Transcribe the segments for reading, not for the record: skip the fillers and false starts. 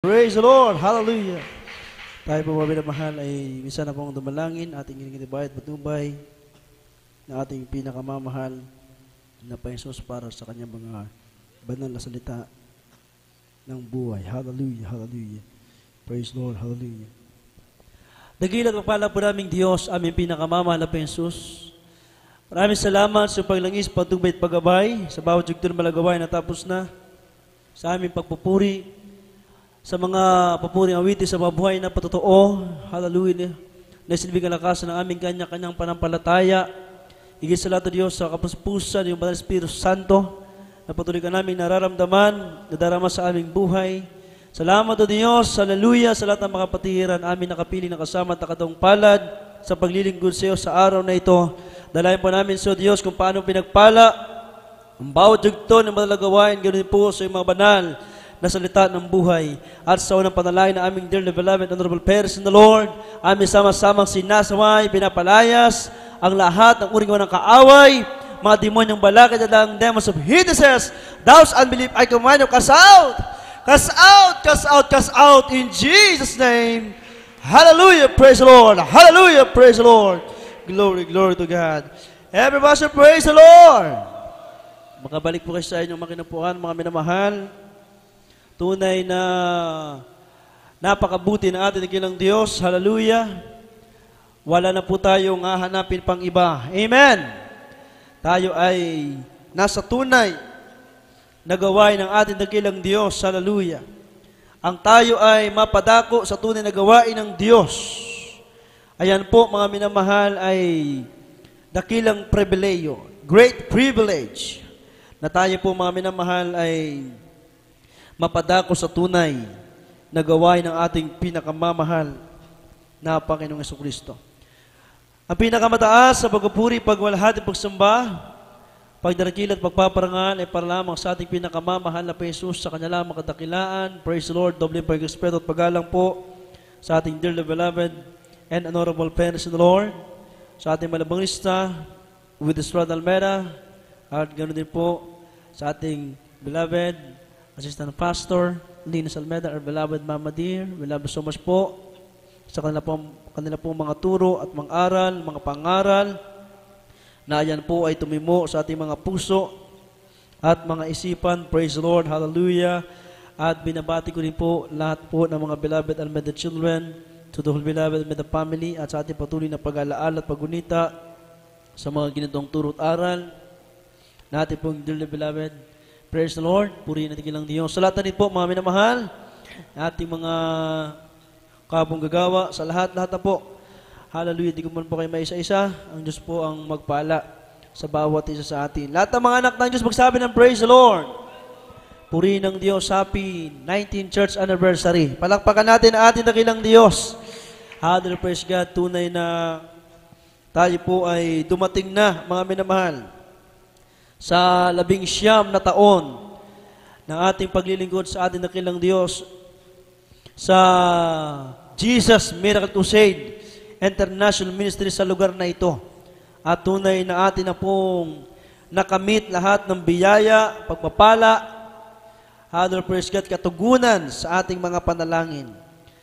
Praise the Lord! Hallelujah! Tayo po mga minamahal ay misa na pong dumalangin, ating ginigitibayad patnubay na ating pinakamamahal na Panginoon para sa kanyang mga banal na salita ng buhay. Hallelujah! Hallelujah! Praise the Lord! Hallelujah! Dagilan at pagpala po naming Diyos, aming pinakamamahal na Panginoon. Maraming salamat sa paglangis, patnubay at paggabay sa bawat yugto na malagaway na tapos na sa aming pagpupuri sa mga papuring awiti sa mga buhay na patotoo. Hallelujah. Na silbing kalakasan ng aming kanya-kanyang panampalataya. Higit sa lahat, Diyos, sa kapuspusan yung Banal Espiritu Santo na patuloy ka namin nararamdaman, nadarama sa aming buhay. Salamat, O Diyos, hallelujah, sa lahat ng mga patihiran amin nakapili na kasama at nakatong palad sa paglilingkod sa iyo sa araw na ito. Dalayan po namin sa Diyos kung paano pinagpala ang bawat yugto ng malalagawain, ganoon po sa iyong mga banal na salita ng buhay. At sa unang panalangin na aming dearly beloved honorable parents in the Lord, aming sama-samang sinasaway, pinapalayas ang lahat ng uring ng kaaway, mga demonyong balakid at ang demons of hindrances, doubts, unbelief, I command you, cast out! Cast out! Cast out! Cast out! In Jesus' name! Hallelujah! Praise the Lord! Hallelujah! Praise the Lord! Glory, glory to God! Everybody praise the Lord! Makabalik po kayo sa inyong makinupuan, mga minamahal. Tunay na napakabuti na ating nagilang Diyos. Hallelujah. Wala na po tayong hahanapin pang iba. Amen. Tayo ay nasa tunay na gawain ng ating nagilang Diyos. Hallelujah. Ang tayo ay mapadako sa tunay na gawain ng Diyos. Ayan po mga minamahal ay dakilang pribileyo. Great privilege na tayo po mga minamahal ay mapadako sa tunay na gawain ng ating pinakamamahal na Panginoong Jesucristo. Ang pinakamataas sa pagpupuri, pagwalhati, pagsamba, pagdarakil at pagpaparangal ay para lamang sa ating pinakamamahal na Jesus sa Kanya lamang kadakilaan. Praise the Lord, doble pag-respeto at paggalang po sa ating dearly beloved and honorable parents in the Lord, sa ating malabangista with Estrada Almeda, at ganoon din po sa ating beloved Assistant Pastor Linus Almeda, our beloved Mama Dear. We love you so much po sa kanila po mga turo at mga aral, mga pangaral na ayan po ay tumimo sa ating mga puso at mga isipan. Praise the Lord, hallelujah. At binabati ko rin po lahat po ng mga beloved Almeda children, to the whole beloved Almeda family, at sa ating patuloy na pag-alaala at pagunita sa mga ginitong turo at aral na ating pong dearly beloved. Praise the Lord. Purihin natin kilang Diyos. Sa lahat na po, mga minamahal, ating mga kabong gagawa, sa lahat-lahat na po. Hallelujah. Di ko man po kayo may isa-isa. Ang Diyos po ang magpala sa bawat isa sa atin. Lahat ng mga anak ng Diyos magsabi ng praise the Lord. Purihin ng Diyos. Happy 19th church anniversary. Palakpakan natin ang ating dakilang Diyos. Hallelujah. Praise God. Tunay na tayo po ay dumating na, mga minamahal, sa 19 na taon ng ating paglilingkod sa ating dakilang Diyos sa Jesus Miracle Crusade International Ministry sa lugar na ito. At tunay na atin na pong nakamit lahat ng biyaya, pagpapala, Hallelujah, praise God, katugunan sa ating mga panalangin.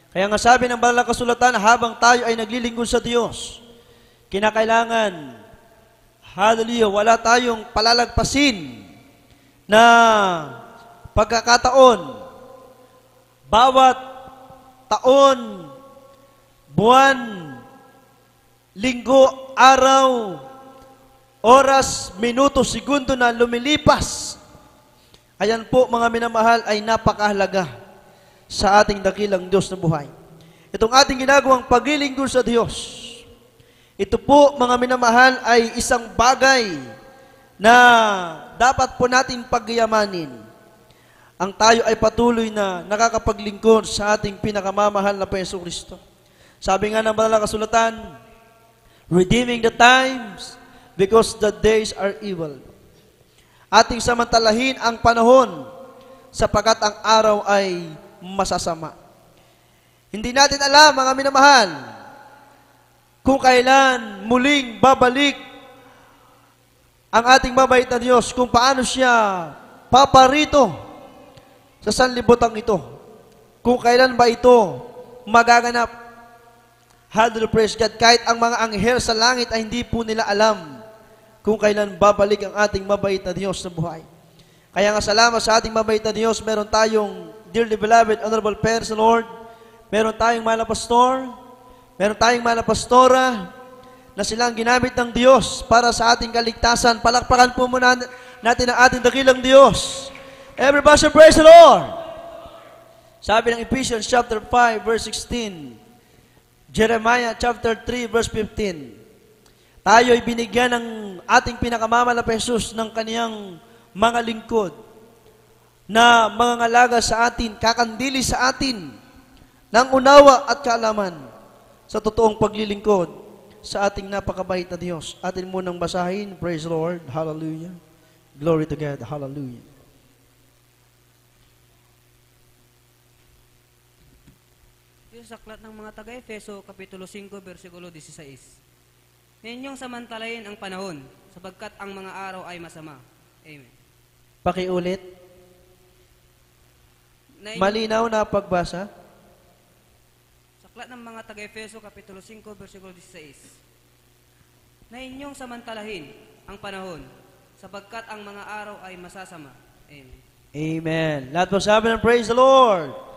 Kaya nga sabi ng Banal na Kasulatan, habang tayo ay naglilingkod sa Diyos, kinakailangan, hallelujah, wala tayong palalagpasin na pagkakataon. Bawat taon, buwan, linggo, araw, oras, minuto, segundo na lumilipas. Ayan po mga minamahal ay napakahalaga sa ating dakilang Diyos na buhay. Itong ating ginagawang paglilingkod sa Diyos, ito po, mga minamahal, ay isang bagay na dapat po natin pagyamanin. Ang tayo ay patuloy na nakakapaglingkod sa ating pinakamamahal na Panginoong Kristo. Sabi nga ng Banal na Kasulatan, redeeming the times because the days are evil. Ating samantalahin ang panahon sapagkat ang araw ay masasama. Hindi natin alam, mga minamahal, kung kailan muling babalik ang ating mabait na Diyos, kung paano siya paparito sa sanlibutan ito. kung kailan ba ito magaganap. Hallelujah, praise God. Kahit ang mga anghel sa langit ay hindi po nila alam kung kailan babalik ang ating mabait na Diyos na buhay. Kaya nga salamat sa ating mabait na Diyos, meron tayong dearly beloved, honorable parents, Lord. Meron tayong mahal na pastor, meron tayong mahal na pastora, na silang ginamit ng Diyos para sa ating kaligtasan. Palakpakan po muna natin ang ating dakilang Diyos. Everybody praise the Lord. Sabi ng Ephesians chapter 5 verse 16, Jeremiah chapter 3 verse 15, tayo ay binigyan ng ating pinakamamalapit Jesus ng kaniyang mga lingkod na mangangalaga sa atin, kakandili sa atin ng unawa at kaalaman sa totoong paglilingkod sa ating napakabait na Diyos. Atin munang basahin. Praise the Lord. Hallelujah. Glory to God. Hallelujah. Yung saklat ng mga taga-Efeso, Kapitulo 5, versikulo 16. Ninyong samantalayin ang panahon, sapagkat ang mga araw ay masama. Amen. Pakiulit. Malinaw na pagbasa. Saklat ng mga taga-Efeso, Kapitulo 5, versikulo 16. Na inyong samantalahin ang panahon, sapagkat ang mga araw ay masasama. Amen. Amen. Lahat po sabi ng praise the Lord.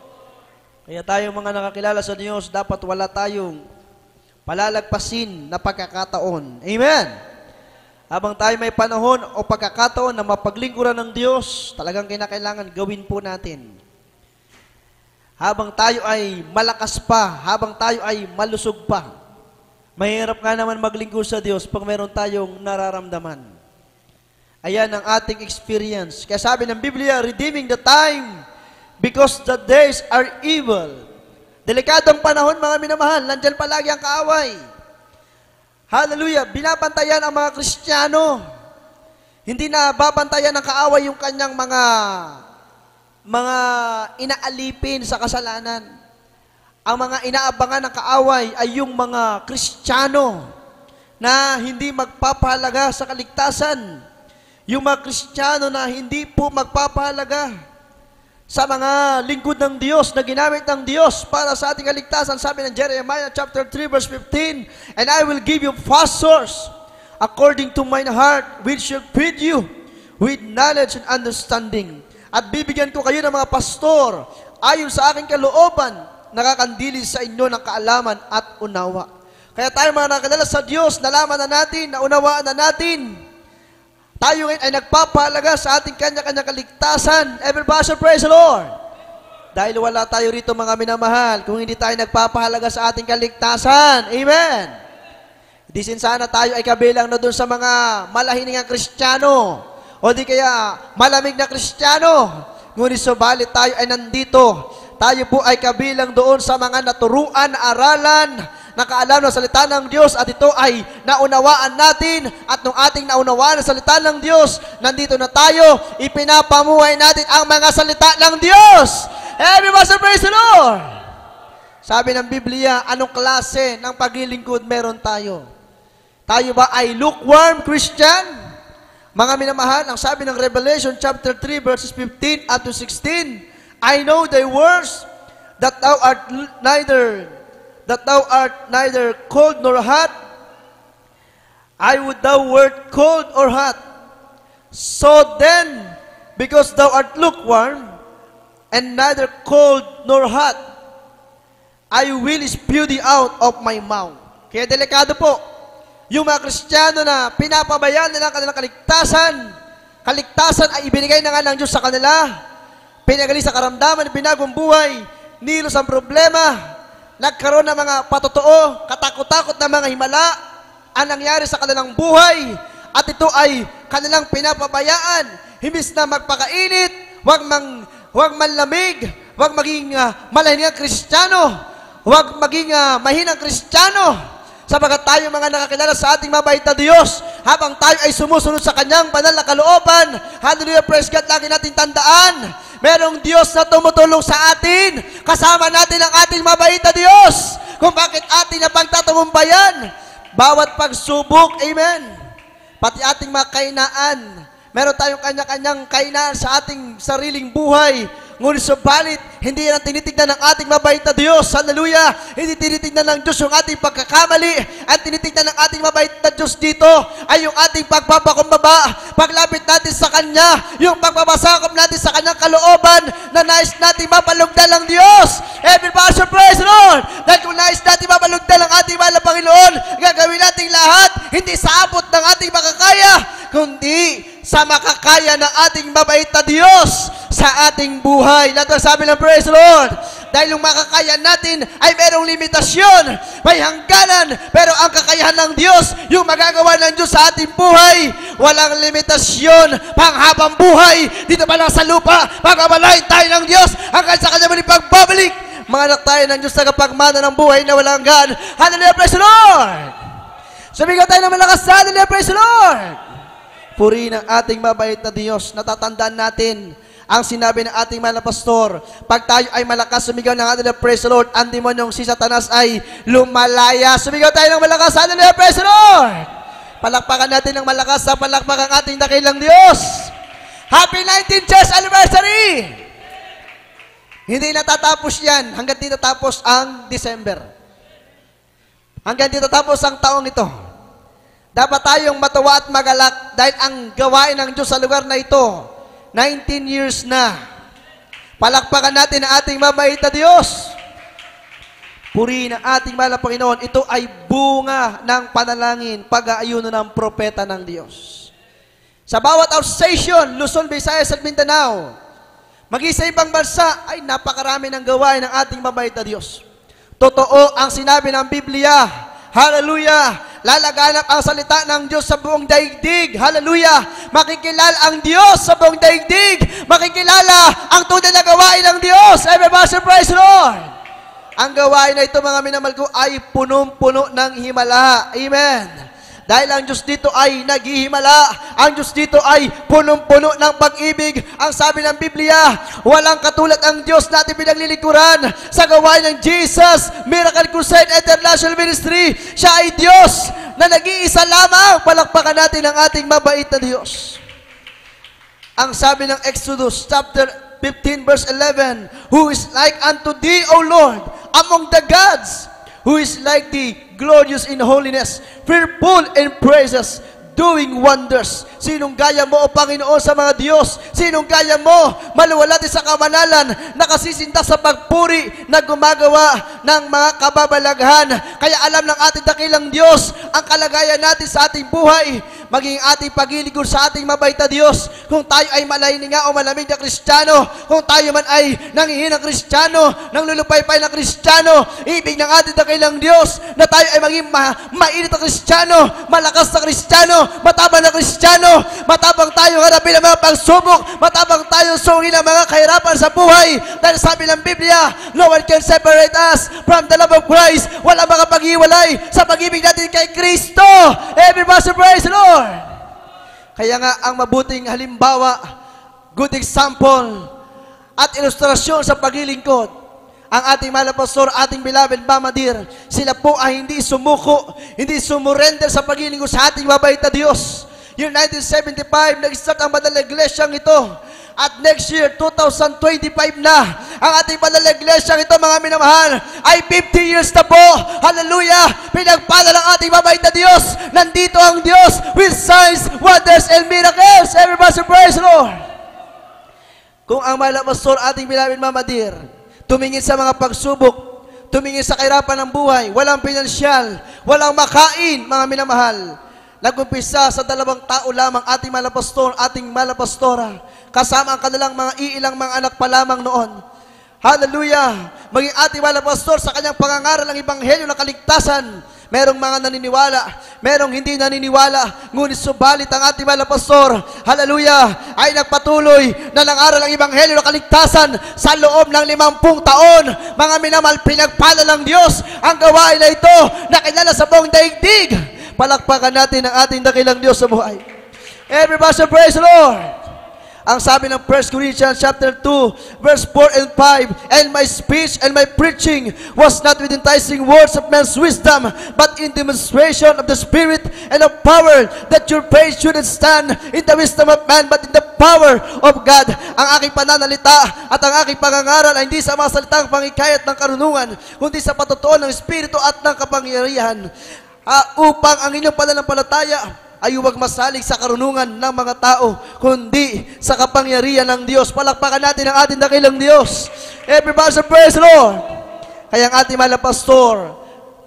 Kaya tayong mga nakakilala sa Diyos, dapat wala tayong palalagpasin na pagkakataon. Amen. Habang tayo may panahon o pagkakataon na mapaglingkuran ng Diyos, talagang kinakailangan gawin po natin. Habang tayo ay malakas pa, habang tayo ay malusog pa, mahirap nga naman maglingkod sa Diyos pag meron tayong nararamdaman. Ayan ang ating experience. Kaya sabi ng Biblia, redeeming the time because the days are evil. Delikadong panahon, mga minamahal, nandyan palagi ang kaaway. Hallelujah, binabantayan ang mga Kristiyano. Hindi na babantayan ng kaaway yung kanyang mga inaalipin sa kasalanan. Ang mga inaabangan ng kaaway ay yung mga Kristiyano na hindi magpapahalaga sa kaligtasan. Yung mga Kristiyano na hindi po magpapahalaga sa mga lingkod ng Diyos na ginamit ng Diyos para sa ating kaligtasan. Sabi ng Jeremiah chapter 3 verse 15, and I will give you pastors according to mine heart, which shall feed you with knowledge and understanding. At bibigyan ko kayo ng mga pastor ayon sa aking kalooban, nakakandili sa inyo ng kaalaman at unawa. Kaya tayo mga nakakilala sa Diyos, nalaman na natin, naunawaan na natin, tayo ngayon ay nagpapahalaga sa ating kanya-kanya kaligtasan. Everybody praise the Lord. Dahil wala tayo rito mga minamahal kung hindi tayo nagpapahalaga sa ating kaligtasan. Amen. Di sin sana tayo ay kabilang na doon sa mga malahiningang Kristiyano o di kaya malamig na Kristiyano. Ngunit subalit tayo ay nandito. Tayo po ay kabilang doon sa mga naturuan, aralan, nakaalam ng salita ng Diyos at ito ay naunawaan natin at nung ating naunawaan ang salita ng Diyos, nandito na tayo, ipinapamuhay natin ang mga salita ng Diyos. Everybody praise the Lord! Sabi ng Biblia, anong klase ng paglilingkod meron tayo? Tayo ba ay lukewarm Christian? Mga minamahal, ang sabi ng Revelation chapter 3 verses 15 at to 16, I know thy works, that thou art neither cold nor hot. I would thou wert cold or hot. So then, because thou art lukewarm, and neither cold nor hot, I will spew thee out of my mouth. Kaya delikado po, yung mga Kristiyano na pinapabayaan nila ang kanilang kaligtasan ay ibinigay na nga ng Diyos sa kanila, pinagali sa karamdaman, binagong buhay, nilos ang problema, nagkaroon ng mga patotoo, katakot-takot na mga himala, ang nangyari sa kanilang buhay, at ito ay kanilang pinapabayaan, himis na magpakainit, wag manlamig, wag maging malahinang Kristiyano, wag maging mahinang Kristiyano, sapagat tayo mga nakakilala sa ating mabait na Diyos, habang tayo ay sumusunod sa Kanyang banal na kalooban, hallelujah, praise God, lagi natin tandaan, merong Diyos na tumutulong sa atin, kasama natin ang ating mabait na Diyos, kung bakit atin na pagtatumbayan, bawat pagsubok, amen, pati ating mga kainaan, meron tayong kanya-kanyang kainaan sa ating sariling buhay, Ngunit subalit, hindi yan ang tinitignan ng ating mabait na Diyos. Hallelujah! Hindi tinitignan ng Diyos yung ating pagkakamali. At tinitignan ng ating mabait na Diyos dito ay yung ating pagpapakumbaba. Paglapit natin sa Kanya, yung pagpapasakop natin sa Kanyang kalooban na nais natin mapalugdan ng Diyos. Everybody should praise the Lord! Dahil kung nais natin mapalugdan ng ating mahal na Panginoon, gagawin natin lahat, hindi sa abot ng ating makakaya, kundi sa makakaya ng ating mabait na Diyos sa ating buhay. Lahat ang sabi ng praise the Lord. Dahil yung makakaya natin ay merong limitasyon, may hangganan, pero ang kakayahan ng Diyos, yung magagawa ng Diyos sa ating buhay, walang limitasyon, panghabang buhay, dito pa lang sa lupa, pagkabalain tayo ng Diyos, hanggang sa kanya muling pagbabalik, mga anak tayo ng Diyos sa kapagmana ng buhay na walang hanggan. Hallelujah, praise the Lord! Sumigaw tayo ng malakas, hallelujah, praise the Lord! Puri ng ating mabait na Diyos, natatandaan natin ang sinabi ng ating mahal na pastor, pag tayo ay malakas, sumigaw ng hallelujah, praise the Lord, ang demonyong si Satanas ay lumalaya. Sumigaw tayo ng malakas, hallelujah, praise the Lord! Palakpakan natin ng malakas sa palakpakan ating dakilang Diyos. Happy 19th church anniversary! Hindi natatapos yan hanggang di natapos ang December. Hanggang di natapos ang taong ito. Dapat tayong matuwa at magalak dahil ang gawain ng Diyos sa lugar na ito, 19 years na. Palakpakan natin ang ating mabait na Diyos. Purihin ang ating mahal na Panginoon. Ito ay bunga ng panalangin, pag-aayuno ng propeta ng Diyos. Sa bawat outstation, Luzon, Visayas at Mindanao, maging sa ibang bansa, ay napakarami ng gawain ng ating mabait na Diyos. Totoo ang sinabi ng Biblia. Hallelujah! Lalaganap ang salita ng Diyos sa buong daigdig. Hallelujah! Makikilala ang Diyos sa buong daigdig. Makikilala ang tunay na gawain ng Diyos. Everybody praise the Lord! Ang gawain na ito, mga minamahal ko, ay punong-puno ng himala. Amen! Dahil ang Diyos dito ay naghihimala, ang Diyos dito ay punong-puno ng pag-ibig. Ang sabi ng Biblia, walang katulad ang Diyos natin pinaglilikuran sa gawain ng Jesus Miracle Crusade International Ministry. Siya ay Diyos na nag-iisa lamang. Palakpakan natin ang ating mabait na Diyos. Ang sabi ng Exodus chapter 15 verse 11, who is like unto thee, O Lord, among the gods, who is like thee, glorious in holiness, fearful in praises, doing wonders. Sinong gaya mo, O Panginoon, sa mga Diyos? Sinong gaya mo, maluwalhati sa kamanalan, nakasisinta sa pagpuri, na gumagawa ng mga kababalaghan? Kaya alam ng ating dakilang Diyos ang kalagayan natin sa ating buhay, maging ating pag-iligod sa ating mabait na Diyos. Kung tayo ay malaininga o malamig na Kristiyano, kung tayo man ay nangihinang Kristiyano, nang lulupaypay na Kristiyano, ibig ng ating dakilang Diyos na tayo ay maging mainit na Kristiyano, malakas na Kristiyano, matabang na Kristiyano, matabang tayo harapin ang mga pagsubok, matabang tayo sungin ang mga kahirapan sa buhay. Dahil sabi ng Biblia, no one can separate us from the love of Christ. Wala makapag-iwalay sa pag-ibig natin kay Kristo. Everybody praise the Lord! Kaya nga, ang mabuting halimbawa, good example, at ilustrasyon sa paglilingkod, ang ating mahal na pastor, ating beloved Mama Dear, sila po ay hindi sumuko, hindi sumurrender sa paglilingkod sa ating mabait na Diyos. Year 1975, nag-start ang Banal na Iglesyang ito. At next year, 2025 na, ang ating Banal na Iglesyang ito, mga minamahal, ay 50 years na po. Hallelujah! Pinagpala ng ating mabait na Diyos. Nandito ang Diyos with signs, wonders, and miracles. Everybody praise the Lord! Kung ang mahal na pastor, ating beloved Mama Dear, tumingin sa mga pagsubok, tumingin sa kahirapan ng buhay, walang pinansyal, walang makain, mga minamahal. Nag-umpisa sa 2 tao lamang, ating mahal na pastor, ating mahal na pastora, kasama ang kanilang mga iilang mga anak pa lamang noon. Hallelujah! Maging ating mahal na pastor sa kanyang pangangaral ng Ebanghelyo na kaligtasan, merong mga naniniwala, merong hindi naniniwala, ngunit subalit ang ating mahal na pastor, hallelujah, ay nagpatuloy na nangaral ang Ebanghelyo na kaligtasan sa loob ng 50 taon. Mga minamahal, pinagpala ng Diyos ang gawain na ito, nakilala sa buong daigdig. Palakpakan natin ang ating dakilang Diyos sa buhay. Everybody praise the Lord! Ang sabi ng 1 Corinthians chapter 2, verse 4 and 5, "And my speech and my preaching was not with enticing words of men's wisdom, but in demonstration of the Spirit and of power, that your praise shouldn't stand in the wisdom of man, but in the power of God." Ang aking pananalita at ang aking pangangaral ay hindi sa mga salitang pangikayat ng karunungan, kundi sa patutuon ng Espiritu at ng kapangyarihan, upang ang inyong pananampalataya ay huwag masalig sa karunungan ng mga tao, kundi sa kapangyarihan ng Diyos. Palakpakan natin ang ating dakilang Diyos. Everybody say, praise the Lord. Kaya ang ating mahal na pastor,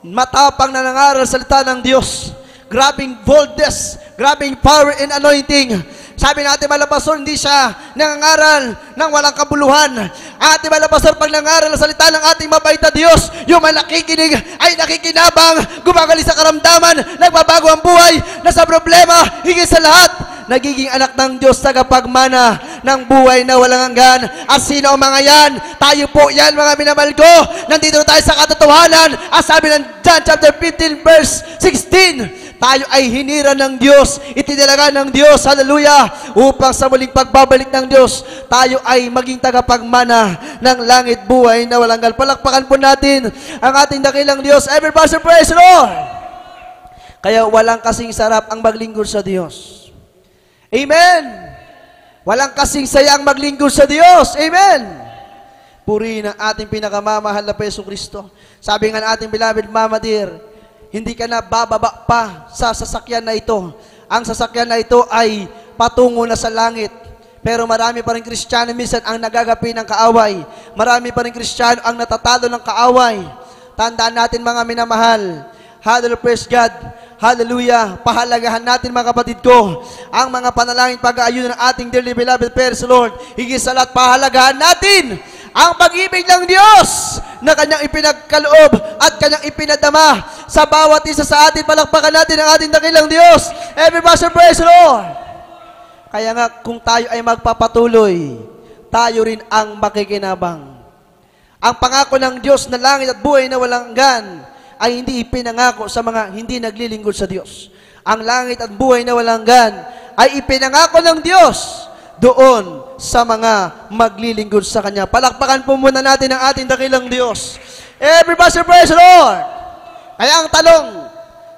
matapang na nangaral sa salita ng Diyos. Grabing boldness, grabing power and anointing. Sabi natin, mahal na pastor, hindi siya nangangaral ng walang kabuluhan. Ating mahal na pastor, pag nangaral ang salita ng ating mabait na Diyos, yung may nakikinig ay nakikinabang, gumagali sa karamdaman, nagbabago ang buhay, nasa problema, higit sa lahat, nagiging anak ng Diyos, tagapagmana ng buhay na walang hanggan. At sino ang mga yan? Tayo po yan, mga minamahal ko. Nandito tayo sa katotohanan. At sabi ng John chapter 15 verse 16, tayo ay hinira ng Diyos, itinalaga ng Diyos, hallelujah, upang sa muling pagbabalik ng Diyos, tayo ay maging tagapagmana ng langit buhay na walang hanggan. Palakpakan po natin ang ating dakilang Diyos. Everybody say, praise the Lord! Kaya walang kasing sarap ang maglingkod sa Diyos. Amen! Walang kasing saya ang maglingkod sa Diyos. Amen! Purihin ang ating pinakamamahal na Yesu Kristo. Sabi nga ng ating beloved Mama Dear, hindi ka na bababa pa sa sasakyan na ito. Ang sasakyan na ito ay patungo na sa langit. Pero marami pa rin Kristiyano minsan ang nagagapi ng kaaway. Marami pa rin Kristiyano ang natatalo ng kaaway. Tandaan natin, mga minamahal. Hallelujah, praise God. Hallelujah. Pahalagahan natin, mga kapatid ko, ang mga panalangin pag-aayunan ng ating dearly beloved Pairs, Lord. Higit sa lahat, pahalagahan natin ang pag-ibig ng Diyos na Kanyang ipinagkaloob at Kanyang ipinadama sa bawat isa sa atin. Palakpakan natin ang ating dakilang Diyos. Everybody say, praise the Lord. Kaya nga, kung tayo ay magpapatuloy, tayo rin ang makikinabang. Ang pangako ng Diyos na langit at buhay na walang hanggan ay hindi ipinangako sa mga hindi naglilingkod sa Diyos. Ang langit at buhay na walang hanggan ay ipinangako ng Diyos doon sa mga maglilingkod sa Kanya. Palakpakan po muna natin ang ating dakilang Diyos. Everybody say, praise the Lord. Kaya ang tanong,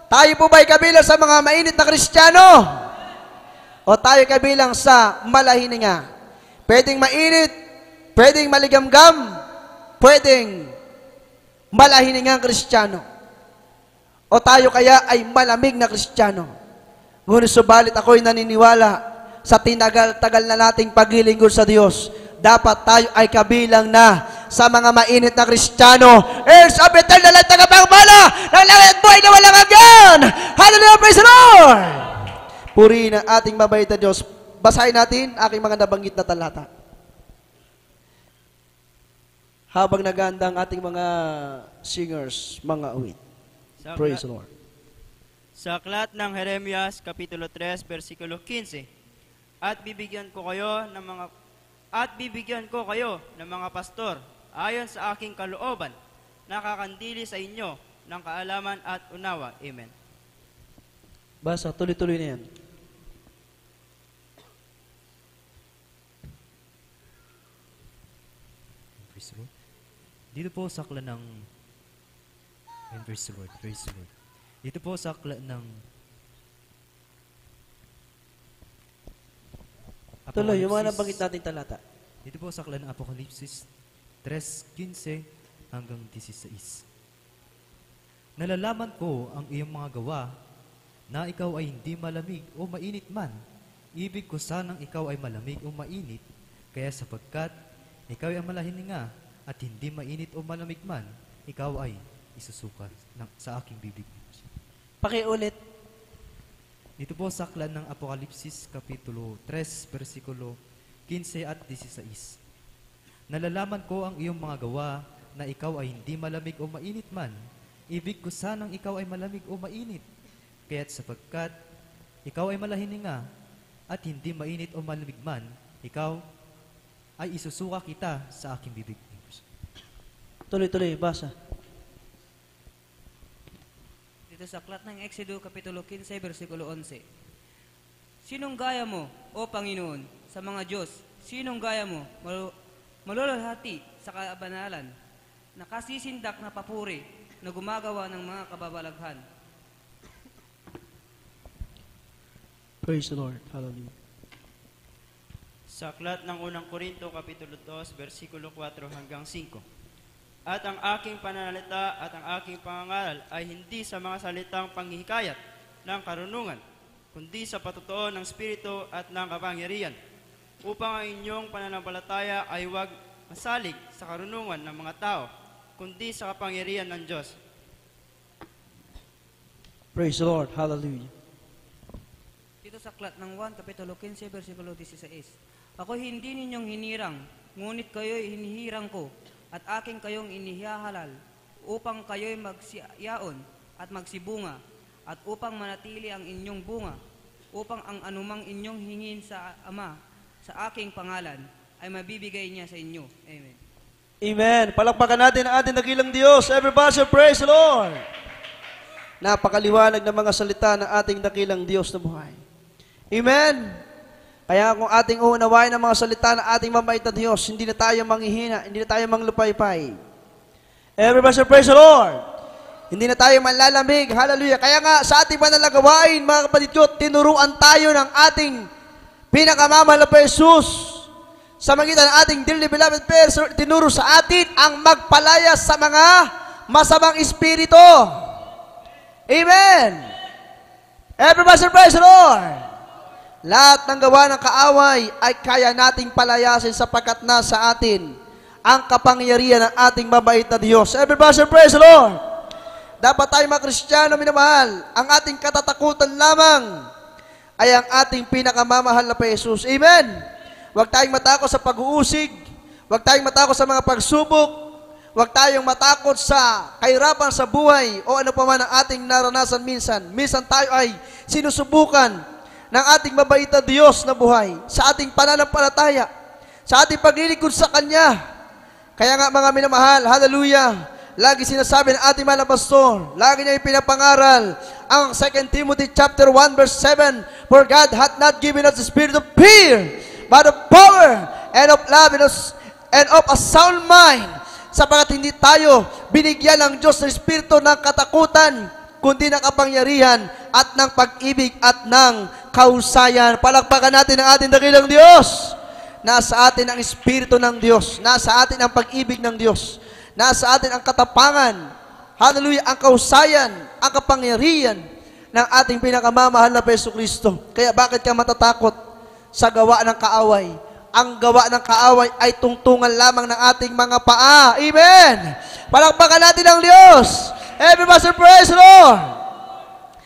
tayo po ba'y kabilang sa mga mainit na Kristiyano? O tayo kabilang sa malahininga? Pwedeng mainit, pwedeng maligamgam, pwedeng malahiningang Kristiyano. O tayo kaya ay malamig na Kristiyano? Ngunit subalit ako'y naniniwala sa tinagal-tagal na nating paglilingkod sa Diyos, dapat tayo ay kabilang na sa mga mainit na Kristiyano. Heirs of eternal life, tagapagmana ng langit buhay na walang hanggan. Hallelujah, praise the Lord! Purihin ang ating mabait na Diyos. Basahin natin aking mga nabanggit na talata. Habang naganda ang ating mga singers, mga awit. Praise the Lord. Sa aklat ng Jeremias, Kapitulo 3, versikulo 15, At bibigyan ko kayo ng mga pastor ayon sa aking kalooban, nakakandili sa inyo ng kaalaman at unawa. Amen. Basa, tuloy-tuloy na yan. Dito po sa aklat ng praise the Lord, praise the Lord. Dito po sa aklat ng Tuloy, yung mga Apokalipsis. nabanggit natin talata. Dito po sa aklat ng Apokalipsis 3:15 hanggang 16. Nalalaman ko ang iyong mga gawa, na ikaw ay hindi malamig o mainit man. Ibig ko sanang ikaw ay malamig o mainit, kaya sapagkat ikaw ay malahininga at hindi mainit o malamig man, ikaw ay isusuka sa aking bibig. Pakiulit. Dito po sa aklat ng Apokalipsis, Kapitulo 3, versikulo 15 at 16. Nalalaman ko ang iyong mga gawa, na ikaw ay hindi malamig o mainit man. Ibig ko sanang ikaw ay malamig o mainit. Kaya't sapagkat ikaw ay malahininga at hindi mainit o malamig man, ikaw ay isusuka kita sa aking bibig. Tuloy-tuloy, basa. Dito sa aklat ng Exodo, Kapitulo 15, versikulo 11. Sinong gaya mo, O Panginoon, sa mga Diyos, sinong gaya mo, malululhati sa kabanalan, nakasisindak na papuri, na gumagawa ng mga kababalaghan. Praise the Lord. Hallelujah. Sa aklat ng unang Korinto, Kapitulo 2, versikulo 4 hanggang 5. At ang aking pananalita at ang aking pangangaral ay hindi sa mga salitang panghihikayat ng karunungan, kundi sa patutuo ng Espiritu at ng kapangyarihan, upang ang inyong pananampalataya ay huwag masalig sa karunungan ng mga tao, kundi sa kapangyarihan ng Diyos. Praise the Lord. Hallelujah. Dito sa aklat ng 1, Kapitulo 15, versikulo 16. Ako hindi ninyong hinirang, ngunit kayo'y hinihirang ko, at aking kayong inihahalal, upang kayo'y magsiyaon at magsibunga, at upang manatili ang inyong bunga, upang ang anumang inyong hingin sa Ama, sa aking pangalan, ay mabibigay niya sa inyo. Amen. Amen. Palakpakan natin ang ating dakilang Diyos. Everybody say, praise the Lord. Napakaliwanag ng mga salita ng ating dakilang Diyos na buhay. Amen. Kaya kung ating uunawain ang mga salita ng ating mabait na Diyos, hindi na tayo manghihina, hindi na tayo manglupaypay. Everybody say, praise the Lord. Hindi na tayo manlalamig. Hallelujah. Kaya nga, sa ating panalagawain, mga kapatid ko, tinuruan tayo ng ating pinakamamahal na Jesus. Sa magitan ng ating dearly beloved prayers, tinuro sa atin ang magpalaya sa mga masamang espiritu. Amen. Everybody say, praise the Lord. Lahat ng gawa ng kaaway ay kaya nating palayasin sapagkat nasa atin ang kapangyarihan ng ating mabait na Diyos. Everybody say, praise the Lord. Dapat tayo mga Kristiyano, minamahal, ang ating katatakutan lamang ay ang ating pinakamamahal na Jesus. Amen. Huwag tayong matakot sa pag-uusig, huwag tayong matakot sa mga pagsubok, huwag tayong matakot sa kahirapan sa buhay o ano pa man ang ating naranasan minsan. Minsan tayo ay sinusubukan ng ating mabait na Diyos na buhay, sa ating pananampalataya, sa ating paglilingkod sa Kanya. Kaya nga mga minamahal, hallelujah, lagi sinasabi ng ating mahal na pastor, lagi niya ipinapangaral ang 2 Timothy chapter 1 verse 7, for God hath not given us the spirit of fear, but of power and of love and of a sound mind. Sapagat hindi tayo binigyan ng Diyos ng espiritu ng katakutan, kundi ng kapangyarihan at ng pag-ibig at ng kausayan. Palakpakan natin ang ating dakilang Diyos. Nasa atin ang espiritu ng Diyos. Nasa atin ang pag-ibig ng Diyos. Nasa atin ang katapangan. Hallelujah, ang kausayan, ang kapangyarihan ng ating pinakamamahal na Jesucristo. Kaya bakit ka matatakot sa gawa ng kaaway? Ang gawa ng kaaway ay tungtungan lamang ng ating mga paa. Amen! Palakpakan natin ang Diyos. Everybody praise the Lord.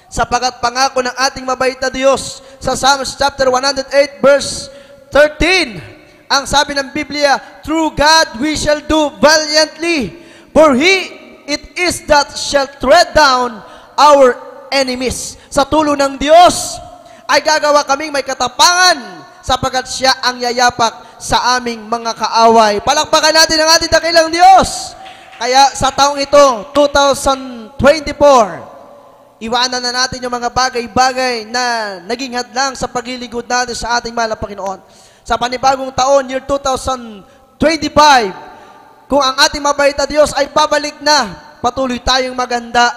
Sapagat pangako ng ating mabait na Diyos sa Psalms chapter 108 verse 13, ang sabi ng Biblia, through God we shall do valiantly, for He it is that shall tread down our enemies. Sa tulong ng Diyos ay gagawa kaming may katapangan, sapagat Siya ang yayapak sa aming mga kaaway. Palakpakan natin ang ating dakilang Diyos. Kaya sa taong ito, 2024, iwanan na natin yung mga bagay-bagay na naging hadlang sa paglilingkod natin sa ating mahal na Panginoon. Sa panibagong taon, year 2025, kung ang ating mabait na Diyos ay babalik na, patuloy tayong maganda.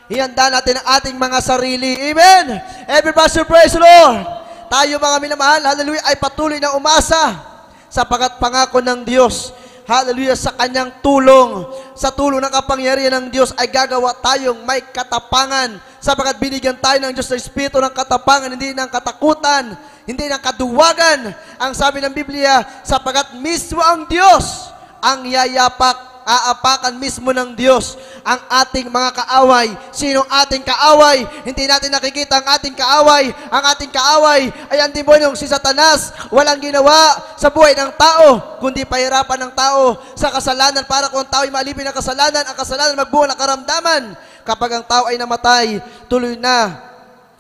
Ihanda natin ang ating mga sarili. Amen! Everybody say, praise the Lord! Tayo mga minamahal, hallelujah, ay patuloy na umasa sapagat pangako ng Diyos, hallelujah, sa Kanyang tulong, sa tulong ng kapangyarihan ng Diyos ay gagawa tayong may katapangan sapagat binigyan tayo ng Diyos ng Espiritu ng katapangan, hindi ng katakutan, hindi ng kaduwagan. Ang sabi ng Biblia, sapagat mismo ang Diyos ang yayapak, aapakan mismo ng Diyos ang ating mga kaaway. Sinong ating kaaway? Hindi natin nakikita ang ating kaaway. Ang ating kaaway ay ang demonyong si Satanas. Walang ginawa sa buhay ng tao, kundi pahirapan ng tao sa kasalanan para kung ang tao ay malipin ng kasalanan, ang kasalanan magbunga ng karamdaman. Kapag ang tao ay namatay, tuloy na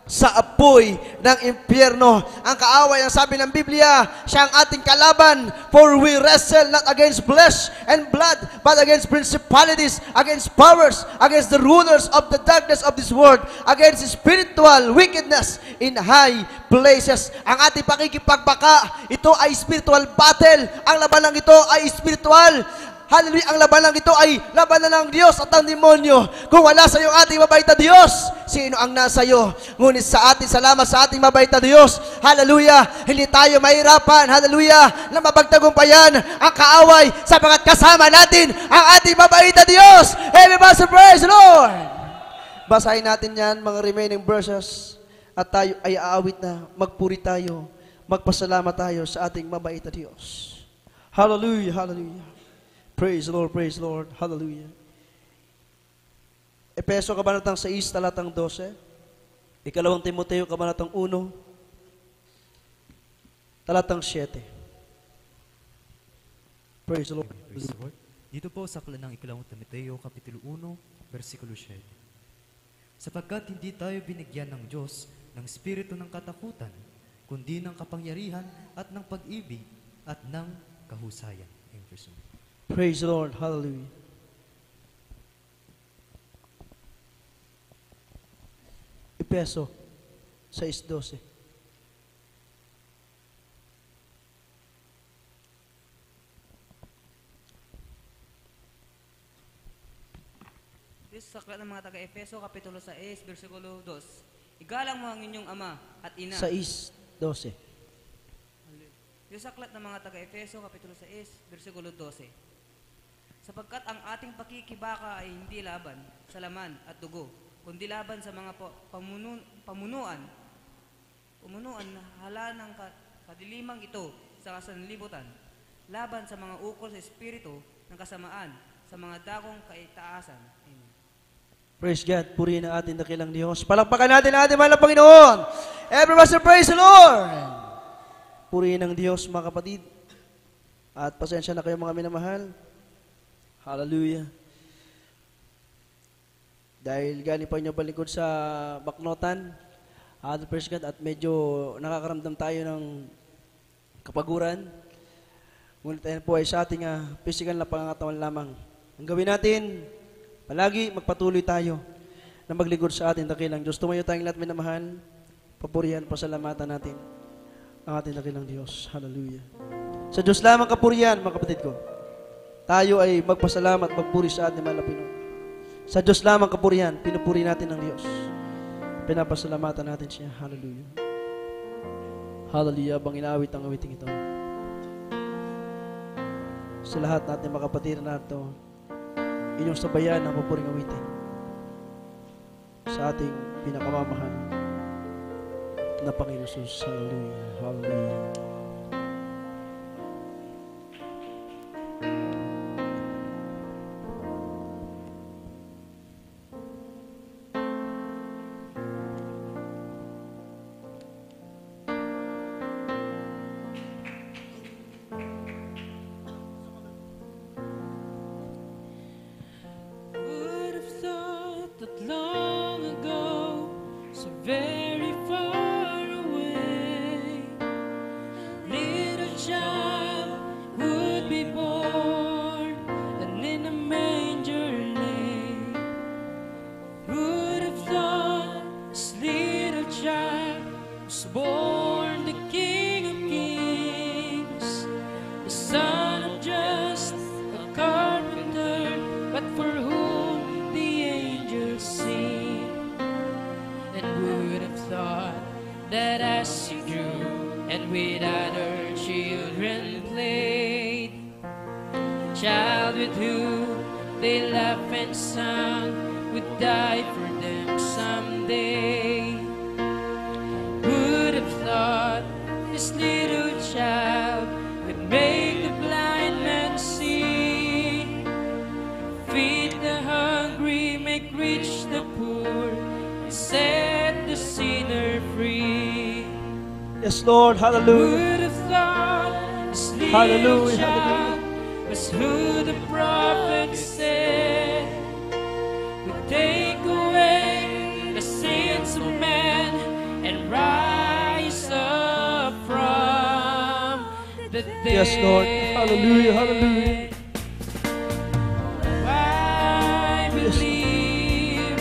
sa apoy ng impyerno. Ang kaaway, ang sabi ng Biblia, siya ang ating kalaban. For we wrestle not against flesh and blood, but against principalities, against powers, against the rulers of the darkness of this world, against spiritual wickedness in high places. Ang ating pakikipagbaka, ito ay spiritual battle. Ang labanan ito ay spiritual. Hallelujah, ang labanan ito ay labanan ng Diyos at ng demonyo. Kung wala sa iyo ating mabait na Diyos, sino ang nasa iyo? Ngunit sa ating salamat sa ating mabait na Diyos, hallelujah, hindi tayo mahirapan, hallelujah, na mapagtagumpayan ang kaaway sapagkat kasama natin ang ating mabait na Diyos. Everybody praise the Lord! Basahin natin yan, mga remaining verses, at tayo ay aawit na, magpuri tayo, magpasalamat tayo sa ating mabait na Diyos. Hallelujah, hallelujah. Praise the Lord, praise the Lord. Hallelujah. Efeso kabanatang 6, talatang 12. Ikalawang Timoteo kabanatang 1, talatang 7. Praise the Lord. Praise the Lord. Dito po sa aklat ng ikalawang Timoteo, kapitulo 1, versikulo 7. Sapagkat hindi tayo binigyan ng Diyos ng espiritu ng katakutan, kundi ng kapangyarihan at ng pag-ibig at ng kahusayan. Amen. Praise the Lord. Hallelujah. Efeso 6:12. Dito sa aklat ng mga taga-Efeso, Kapitulo 6, versikulo 2. Igalang mo ang inyong ama at ina. 6:12. Dito sa aklat ng mga taga-Efeso, Kapitulo 6, versikulo 12. Sapagkat ang ating pakikibaka ay hindi laban sa laman at dugo, kundi laban sa mga pamunuan na hala ng kadilimang ito sa kasanlibutan, laban sa mga ukol sa espiritu ng kasamaan, sa mga dakong kaitaasan. Amen. Praise God. Purihin ang ating dakilang Diyos. Palakpakan natin ang ating mahal na Panginoon. Everybody say, praise the Lord. Purihin ang Diyos, mga kapatid. At pasensya na kayo, mga minamahal. Hallelujah. Dahil galing pa inyo balingkod sa baknotan, praise God, at medyo nakakaramdam tayo ng kapaguran. Ngunit ayan po ay sa ating physical na pangangatawan lamang. Ang gawin natin, palagi magpatuloy tayo na maglingkod sa ating dakilang Diyos. Tumayo tayong lahat minamahal, papurihan, pasalamatan natin ang ating dakilang Diyos. Hallelujah. Sa Diyos lamang kapurihan, mga kapatid ko. Tayo ay magpasalamat, magpuri sa ating mahal na Pinoon. Sa Diyos lamang kapurihan, pinupuri natin ang Diyos. Pinapasalamatan natin siya. Hallelujah. Hallelujah, bang inaawit ang awiting ito. Sa lahat natin mga kapatid na ito, inyong sabayan ang mapuring awitin sa ating pinakamamahal na Panginoon Jesus. Hallelujah. Hallelujah. Very far away, little child would be born, and in a manger lay. Would have thought this little child was born the King of Kings, the son of just a carpenter, but for whom the angels sing. And would have thought that as he grew and with other children played, child with whom they laughed and sang would die for them someday. Would have thought this little child would make the blind man see, feed the hungry, make rich the poor, set the sinner free. Yes, Lord. Hallelujah. Would have thought this little Hallelujah, child was who the prophet said would take away the sins of man Yes, Lord. Hallelujah, hallelujah. I believe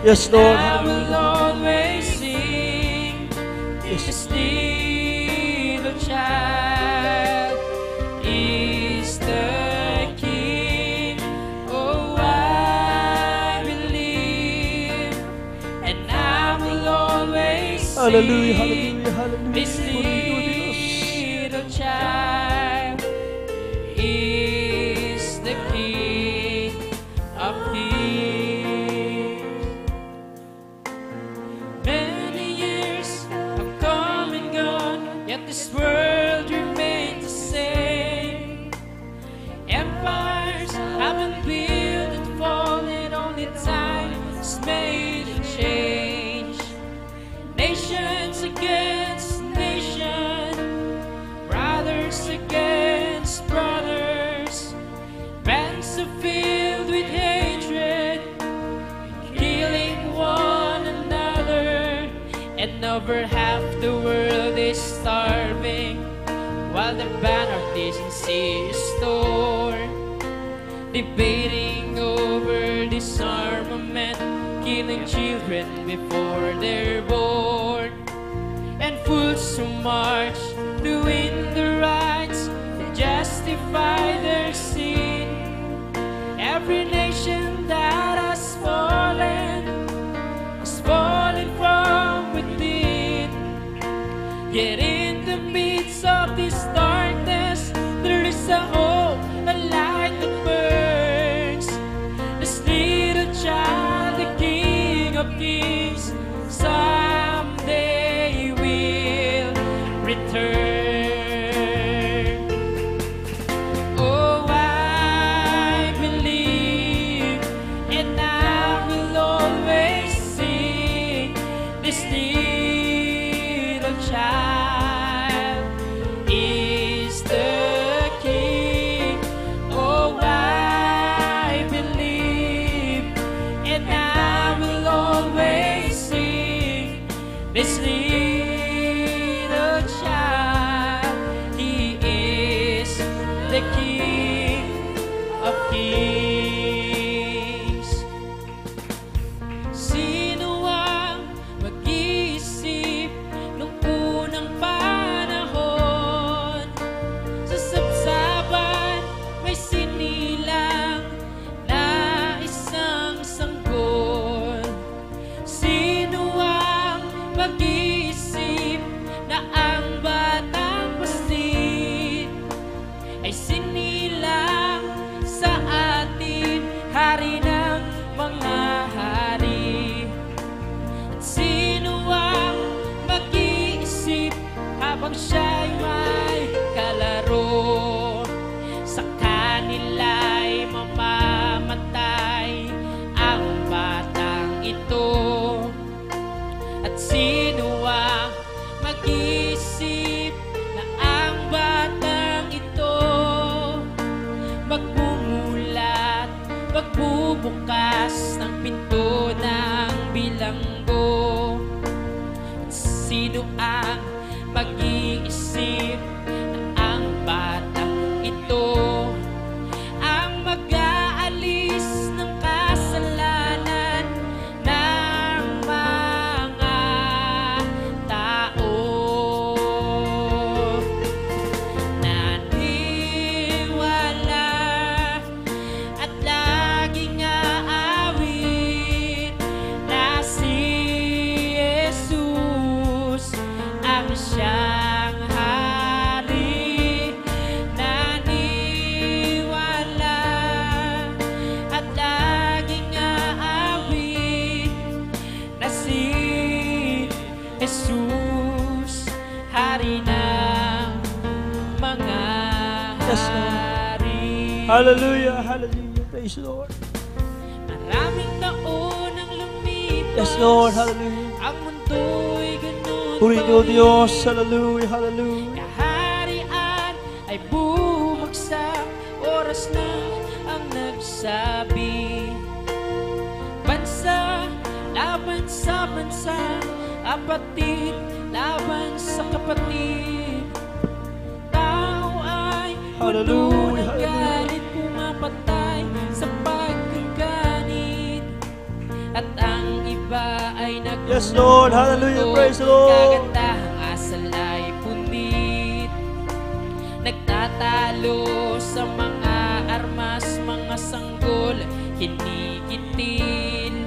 Yes, Lord. I will Hallelujah. always sing. This little child is the King. Oh, I believe, and I will always sing. Hallelujah, hallelujah, hallelujah. This little child is the King of Kings. Many years have come and gone, yet this world remains the same. Empires have been built and fallen, only time has made a change. Nations against nation, brothers against brothers, ranks are filled with hatred, killing one another, and over half the world is starving, while the banner is torn, debating over disarmament, killing children before they're born, and fools who march to win the rights to justify their sin. Every nation that has fallen from within. Yet in the midst of this darkness, there is a hope, a light that burns. This little child, the King of Kings, someday will return. Oh, I believe, and I will always sing. This little child is the King. Oh, I believe, and I will always sing. This little child, he is the King of Kings. Sino ang mag-iisip nung unang panahon? Sa sabsaban may sinilang na isang sanggol. Sino ang mag-iisip na ang batang paslit ay sinilang sa atin, hari ng mga hari? At sino ang mag-iisip habang siya'y may kalaro? Sa kanila'y mamamatay ang batang ito. At sino ang mag-iisip na ang batang ito magmumulat, magbubukas ng pinto ng bilanggo? At sino ang mag-iisip na ang batang ito ang mag-aalis ng kasalanan ng mga tao? Naniwala at laging aawit na si Jesus ang siyang hari. Naniwala at laging aawit na si Jesus, hari ng mga Yes, Lord. hari. Hallelujah, hallelujah. Praise the Lord. Maraming taon ang lumipas, Yes, Lord. Hallelujah. ang mundo'y ganun Purihin o Diyos. Hallelujah, hallelujah. kaharian ay bumagsak, oras na ang nagsabi. Bansa laban sa bansa, kapatid laban sa kapatid. Tao puno ng Hallelujah. galit, pumapatay sa pagkaganit. At ang iba ay nagbubuto. Yes, Lord. Hallelujah. Praise the Lord. Kagandahang asal ay punit. Nagtatalo sa mga armas, mga sanggol, kinikitil.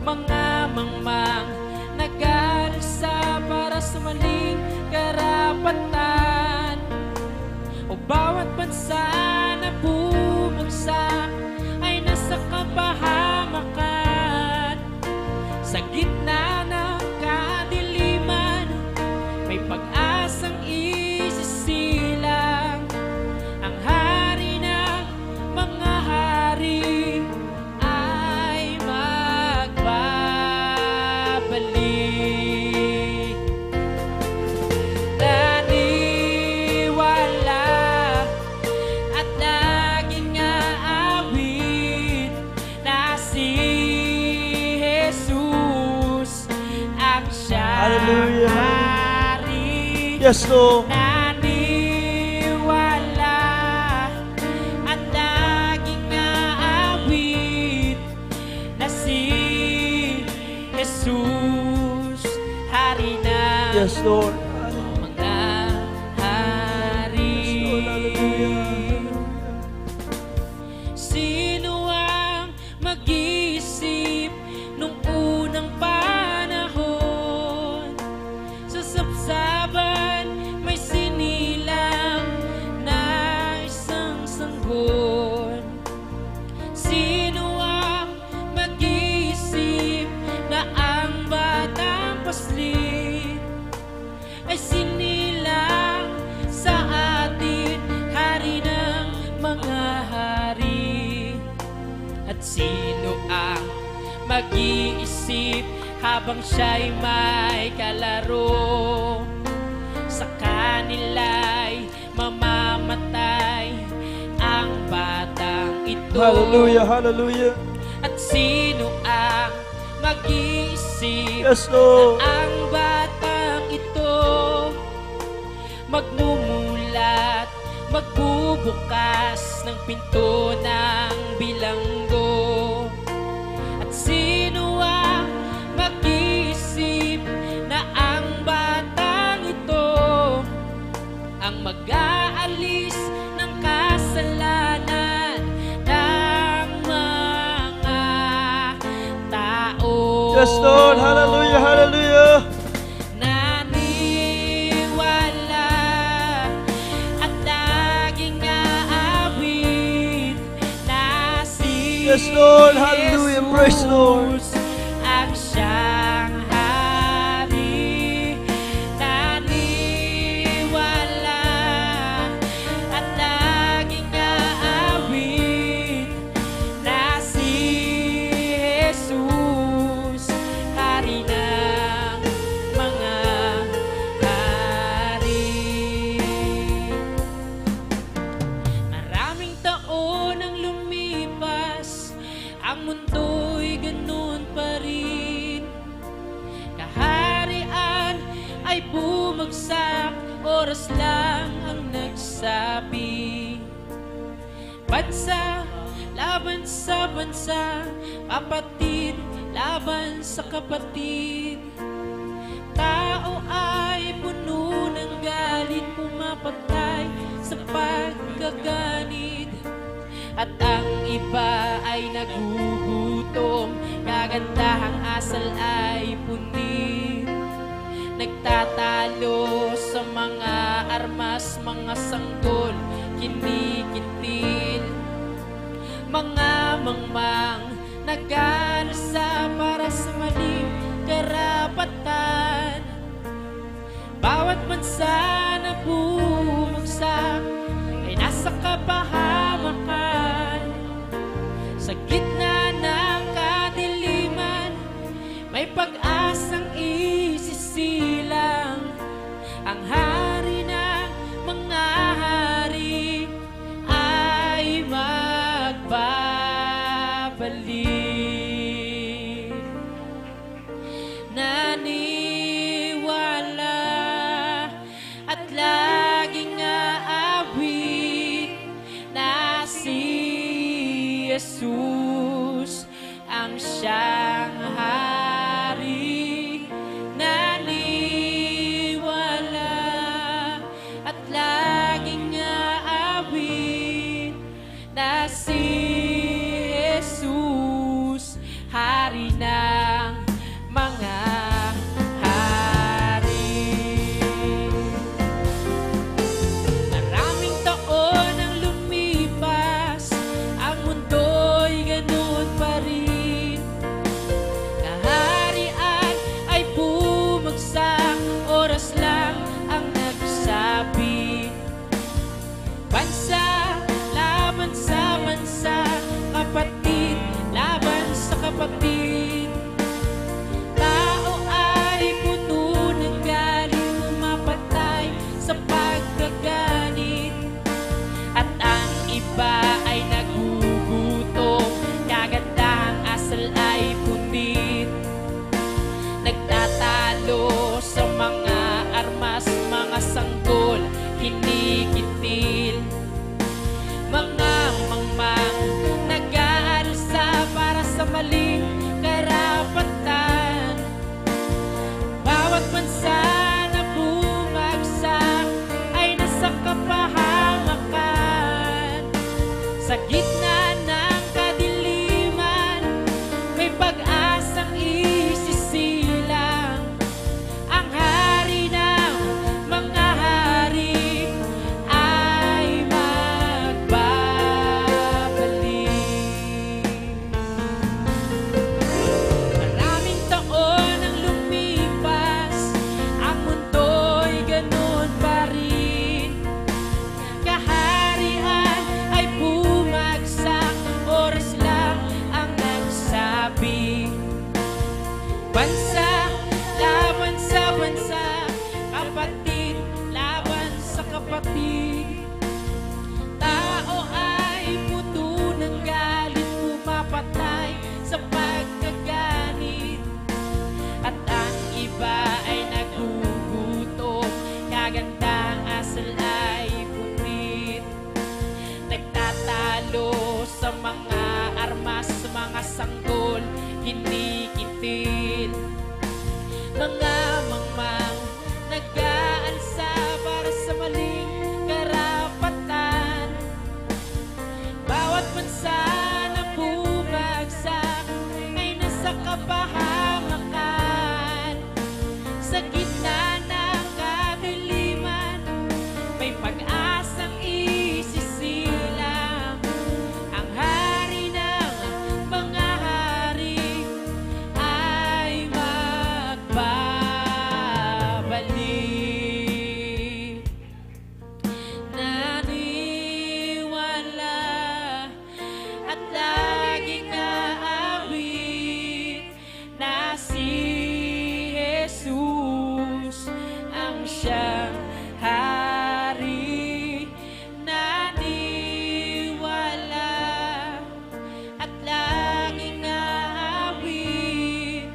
Mga mangmang nag-aalsa para sa maling karapatan. O bawat bansa na bumagsak ay nasa kapahamakan. Sa gitna ng kadiliman, may pag-asang isisilang. Ang hari ng mga hari ay magbabalik. Naniwala at laging aawit na si Jesus ang siyang Hallelujah. hari. Yes, Lord. Naniwala at laging aawit na si Jesus, hari na Yes, Lord. mga hari. Sino ang mag-iisip nung unang panahon? Sa sapsaban may sinilang na isang sanggol. Sino ang mag-iisip na ang batang paslit ay sinilang sa atin, hari ng mga hari? At sino ang mag-iisip habang siya'y may kalaro? Sa kanila'y mamamatay ang batang ito. Hallelujah. Hallelujah. At sino ang mag-iisip Yes, Lord. ang batang ito magmumulat, magbubukas ng pinto ng bilanggo? At sino ang mag-iisip na ang batang ito ang mag-aalis ng kasalanan ng mga tao? Yes, Lord. Hallelujah. Hallelujah. Naniwala at laging aawit na si Yes, Lord. Hallelujah. Praise the Lord. Jesus ang siyang hari. Naniwala at laging aawit na si Jesus, hari ng mga hari. Maraming taon ang lumipas, ang mundo'y ganun pa rin. Kaharian ay bumagsak, oras lang ang nagsabi. Bansa laban sa bansa, kapatid laban sa kapatid. Tao ay puno ng galit, pumapatay sa pagkaganit. At ang iba ay nagugutom, kagandahang asal ay punit. Nagtatalo sa mga armas, mga sanggol, kinikitil. Mga mangmang nag-aalsa para sa maling karapatan. Bawat bansa na bumagsak ay nasa kapahamakan. Sa gitna ng kadiliman, may pag-asang isisilang. Ang hari ng mga hari ay magbabalik. Naniwala at laging aawit maling karapatan. Bawat bansa na bumagsak ay nasa kapahamakan. Sa gitna ng kadiliman, may pag-asang isisilang. Ang hari ng mga hari ay magbabalik. Maraming taon ang lumipas, ang mundo'y ganun pa rin. Kaharian ay bumagsak, oras lang ang nagsabi. Bansa laban sa bansa, kapatid laban sa kapatid. Tao ay puto ng galit, pumapatay sa pagkaganit. At ang iba ay nagugutom, kagandang asal ay punit. Nagtatalo sa mga armas, mga sanggol, kinikitil. Mga mangmang nag-aalsa para sa maling karapatan. Bawat bansa na bumagsak ay nasa kapahamakan. Sa gitna ng kadiliman, may pag-asang isisilang. Ang hari ng mga hari ay magbabalik. Naniwala at laging aawit na si Jesus ang siyang hari. Naniwala at laging aawit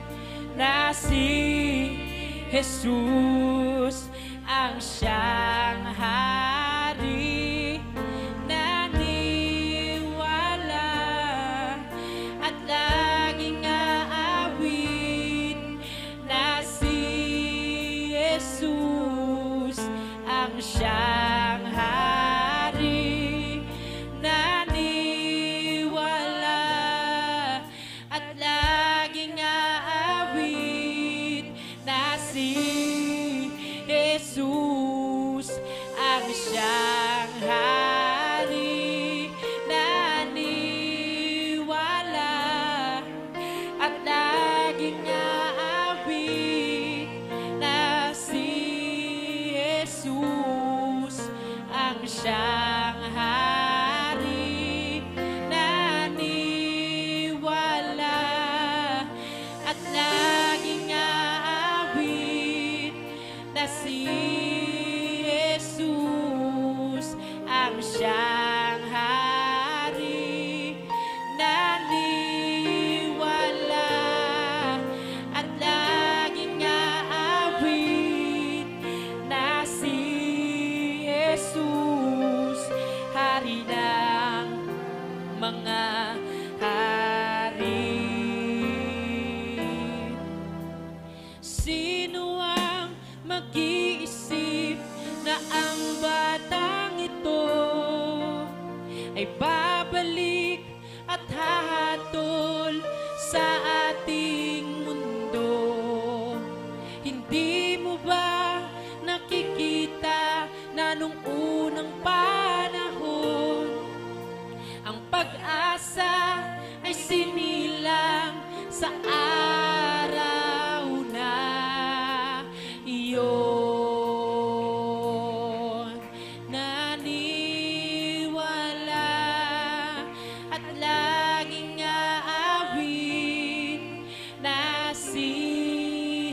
na si Jesus ang siyang hari. Naniwala at laging aawit na si Jesus ang siyang hari. Naniwala at laging aawit na si Jesus ang siyang hari. Naniwala at laging aawit na si Jesus ang siyang hari. Naniwala at laging aawit na si Jesus ang siyang hari. Naniwala at laging aawit na si Jesus, hari ng mga hari. Sino ang mag-iisip na ang batang ito ay babalik at hahatol sa ating mundo? Hindi mo ba nakikita na nung unang panahon, ang pag-asa ay sinilang sa araw na iyon? Naniwala at laging aawit na si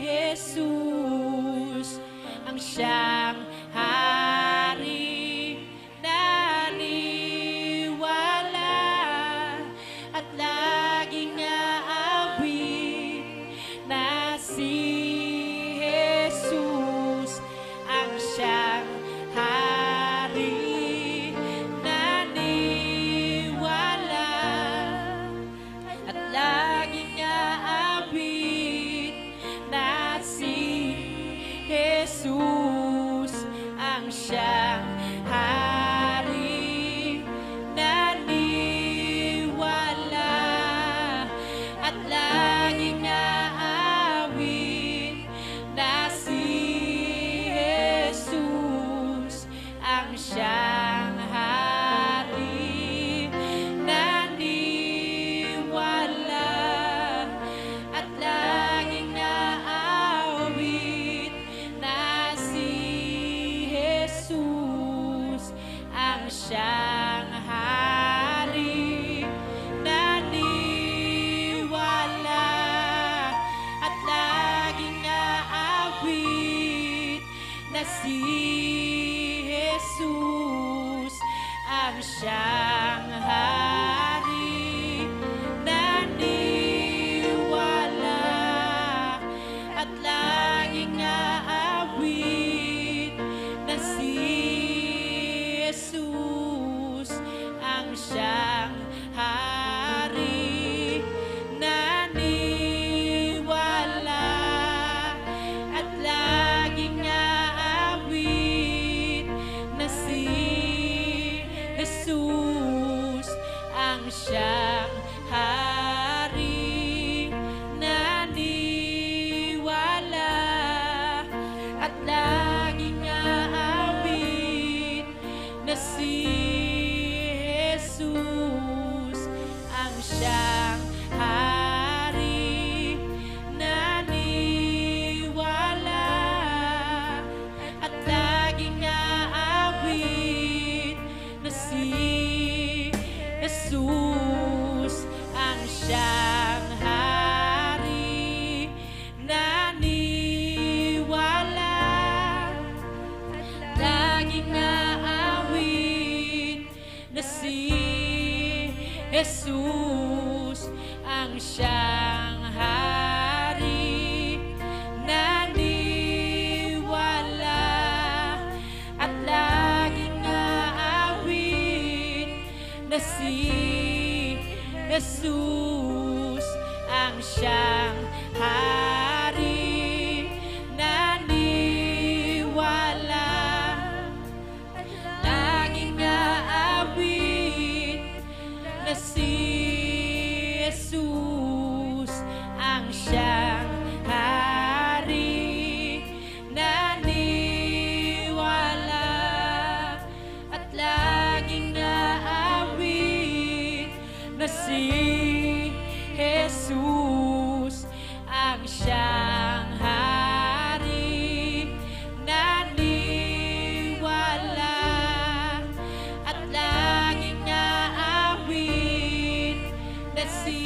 Jesus ang siyang hari. Naniwala at laging aawit at laging naawit na si Jesus ang siyang hari. Naniwala at laging naawit na si Jesus ang siyang hari. Naniwala at laging naawit na si Jesus ang siyang hari. Naniwala at laging naawit na si Jesus ang siyang hari. Naniwala at laging naawit na si Jesus ang siyang hari. Naniwala at laging naawit na si Jesus ang siyang hari. Naniwala at laging naawit na si Jesus ang siyang hari. Naniwala laging naawit na si Jesus ang siyang hari. Naniwala at laging naawit na si Jesus ang siyang hari. Naniwala laging naawit na si Jesus ang siyang hari. Naniwala at laging naawit na si Jesus ang siyang hari. Naniwala at laging naawit na si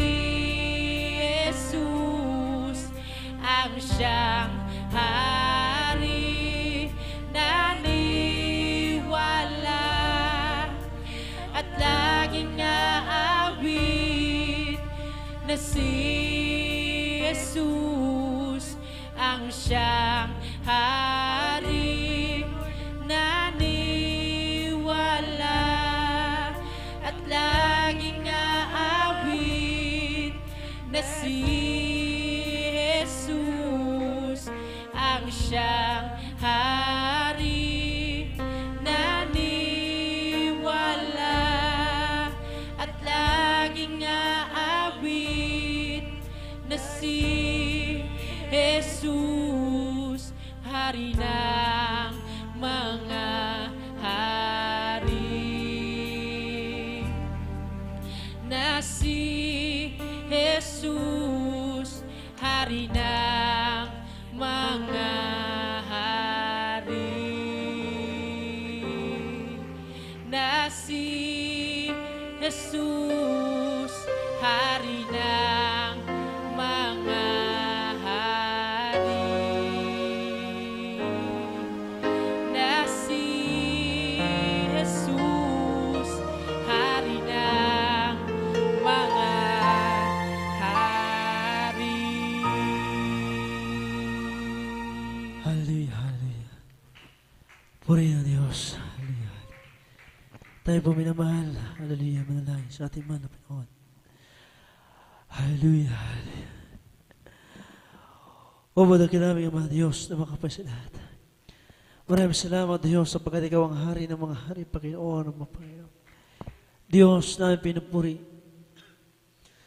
Jesus ang siyang hari. Naniwala at laging naawit na si Jesus ang siyang hari. Naniwala at laging naawit na si Jesus ang siyang hari. Naniwala at laging naawit na si Jesus, hari ng mga hari. Na si Jesus, hari ng mga hari. Na si Jesus, hari ng mga hari. Na si Jesus, hari ng mga hari. Hallelujah, hallelujah. Purihin ang Diyos. Hallelujah. Tayo po minamahal. Hallelujah, manalangin sa ating man na Panginoon. Hallelujah, hallelujah. O badaki namin ang mga Diyos na makapay sa lahat. Maraming salamat, Diyos, sapagkat ikaw ang hari ng mga hari, Panginoon, ng mga Panginoon. Diyos namin pinupuri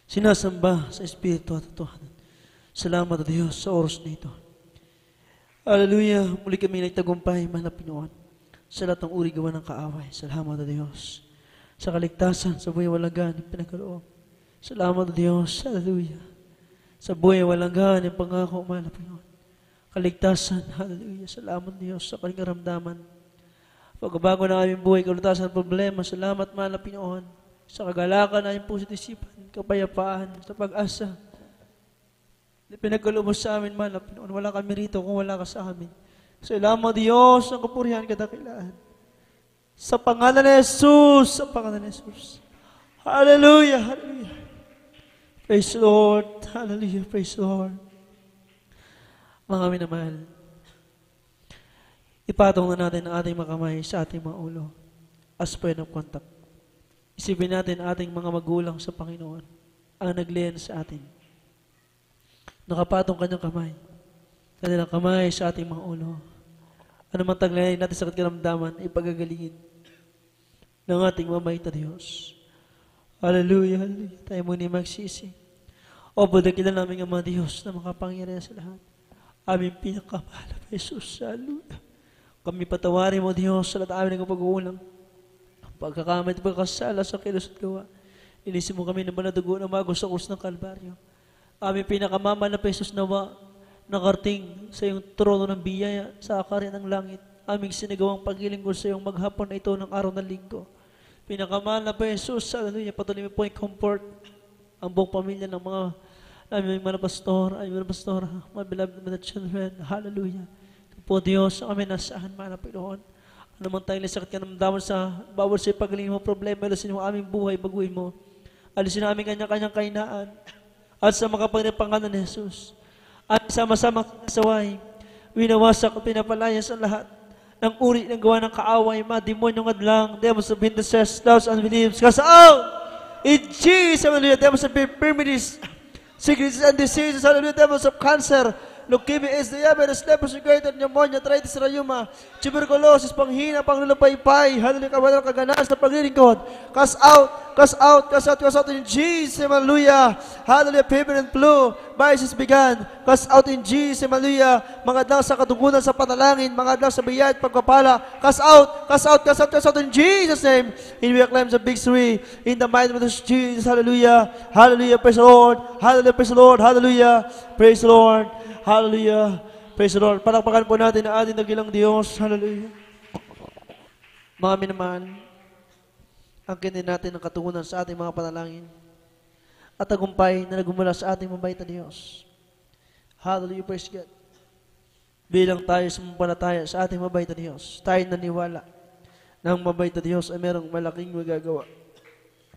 sinasamba sa Espiritu at Totohanan. Salamat, O Diyos, sa oras na ito. Hallelujah. Muli kami nagtagumpay, mahal na Pinoon, sa lahat ng uri gawa ng kaaway. Salamat, O Diyos, sa kaligtasan, sa buhay walang ng pinagkaloob. Salamat, O Diyos. Hallelujah. Sa buhay walang ng pangako, mahal na Pinoon. Kaligtasan, hallelujah. Salamat, Diyos, sa kaling karamdaman. Pagkabago ng aming buhay, kalutasan ng problema, salamat, mahal na Pinoon, sa kagalakan ng aming puso't isipan, kapayapaan, sa pag-asa. Pinagkaloob mo sa amin, mahal na Pinoon. Wala kami rito kung wala ka sa amin. Salamat, Diyos, ang kapurihan, kadakilaan. Sa pangalan ni Jesus, sa pangalan ni Jesus. Hallelujah, hallelujah. Praise the Lord, hallelujah, praise the Lord. Mga minamahal, ipatong na natin ang ating mga kamay sa ating mga ulo as point of contact. Isipin natin ating mga magulang sa Panginoon ang nagliyan sa atin. Nakapatong kanyang kamay, kanilang kamay sa ating mga ulo. Ano man taglayin natin sa karamdaman, ipagagalingin ng ating mabait na Diyos. Hallelujah, hallelujah. Tayo muna magsisi. O, budakilan namin ang mga Diyos na makapangyarihan sa lahat. Aming pinakamahal na Jesus, hallelujah. Kami patawarin mo, Diyos, sa lahat amin ng pag-uulang. Pagkakamit at pagkasala sa kilos at gawa. Inisin mo kami ng banadugo na mago sa krus ng Kalbaryo. Aming pinakamamahal na Jesus nawa, nakarting sa iyong trono ng biyaya sa akarian ng langit. Aming sinagawang pagilingkod sa iyong maghapon na ito ng araw ng linggo. Pinakamahal na Jesus, hallelujah, patuloy mo po yung comfort ang buong pamilya ng mga aming mga pastor, aming mga pastor, mga beloved mga children, hallelujah. Ito po Diyos, kami nasaan, mga Panginoon. Ano man tayong sakit ka naman sa bawal sa paggalingin mo problema, alisin mo aming buhay, baguhin mo. Alisin na aming kanya-kanyang kainaan. At sa makapangyarihang pangalan ni Jesus, at sama-sama kasaway, winawasak at pinapalaya sa lahat ng uri ng gawa ng kaaway, mga demonyong adlang, demons of hindrances, doubts, unbeliefs, cast out! In Jesus, hallelujah, demons of infirmities, sicknesses and diseases, hallelujah, demons of cancer, leukemia, AIDS, diabetes, leprosy, goiter, pneumonia, arthritis, rheuma, tuberculosis, panghina, panglulupaypay, hallelujah, kawalan, kaganaas na paglilingkod, cast out, cast out, cast out, cast out in Jesus, hallelujah, hallelujah, fever and flu, vices began, cast out in Jesus, hallelujah, mga adlaw sa katugunan sa panalangin, mga adlaw sa biyaya at pagpapala, cast out, cast out, cast out, cast out in Jesus' name, and we acclaim the victory, in the mighty name of Jesus, hallelujah, hallelujah, praise the Lord, hallelujah, praise the Lord, hallelujah, praise the Lord, hallelujah, praise the Lord. Palakpakan po natin ang ating dakilang Diyos, hallelujah. Mga minamahal, angkinin natin ang katugunan sa ating mga panalangin at tagumpay na nagmumula sa ating mabait na Diyos. Hallelujah, praise God. Bilang tayo sumampalataya sa ating mabait na Diyos, tayo naniwala na ang mabait na Diyos ay merong malaking magagawa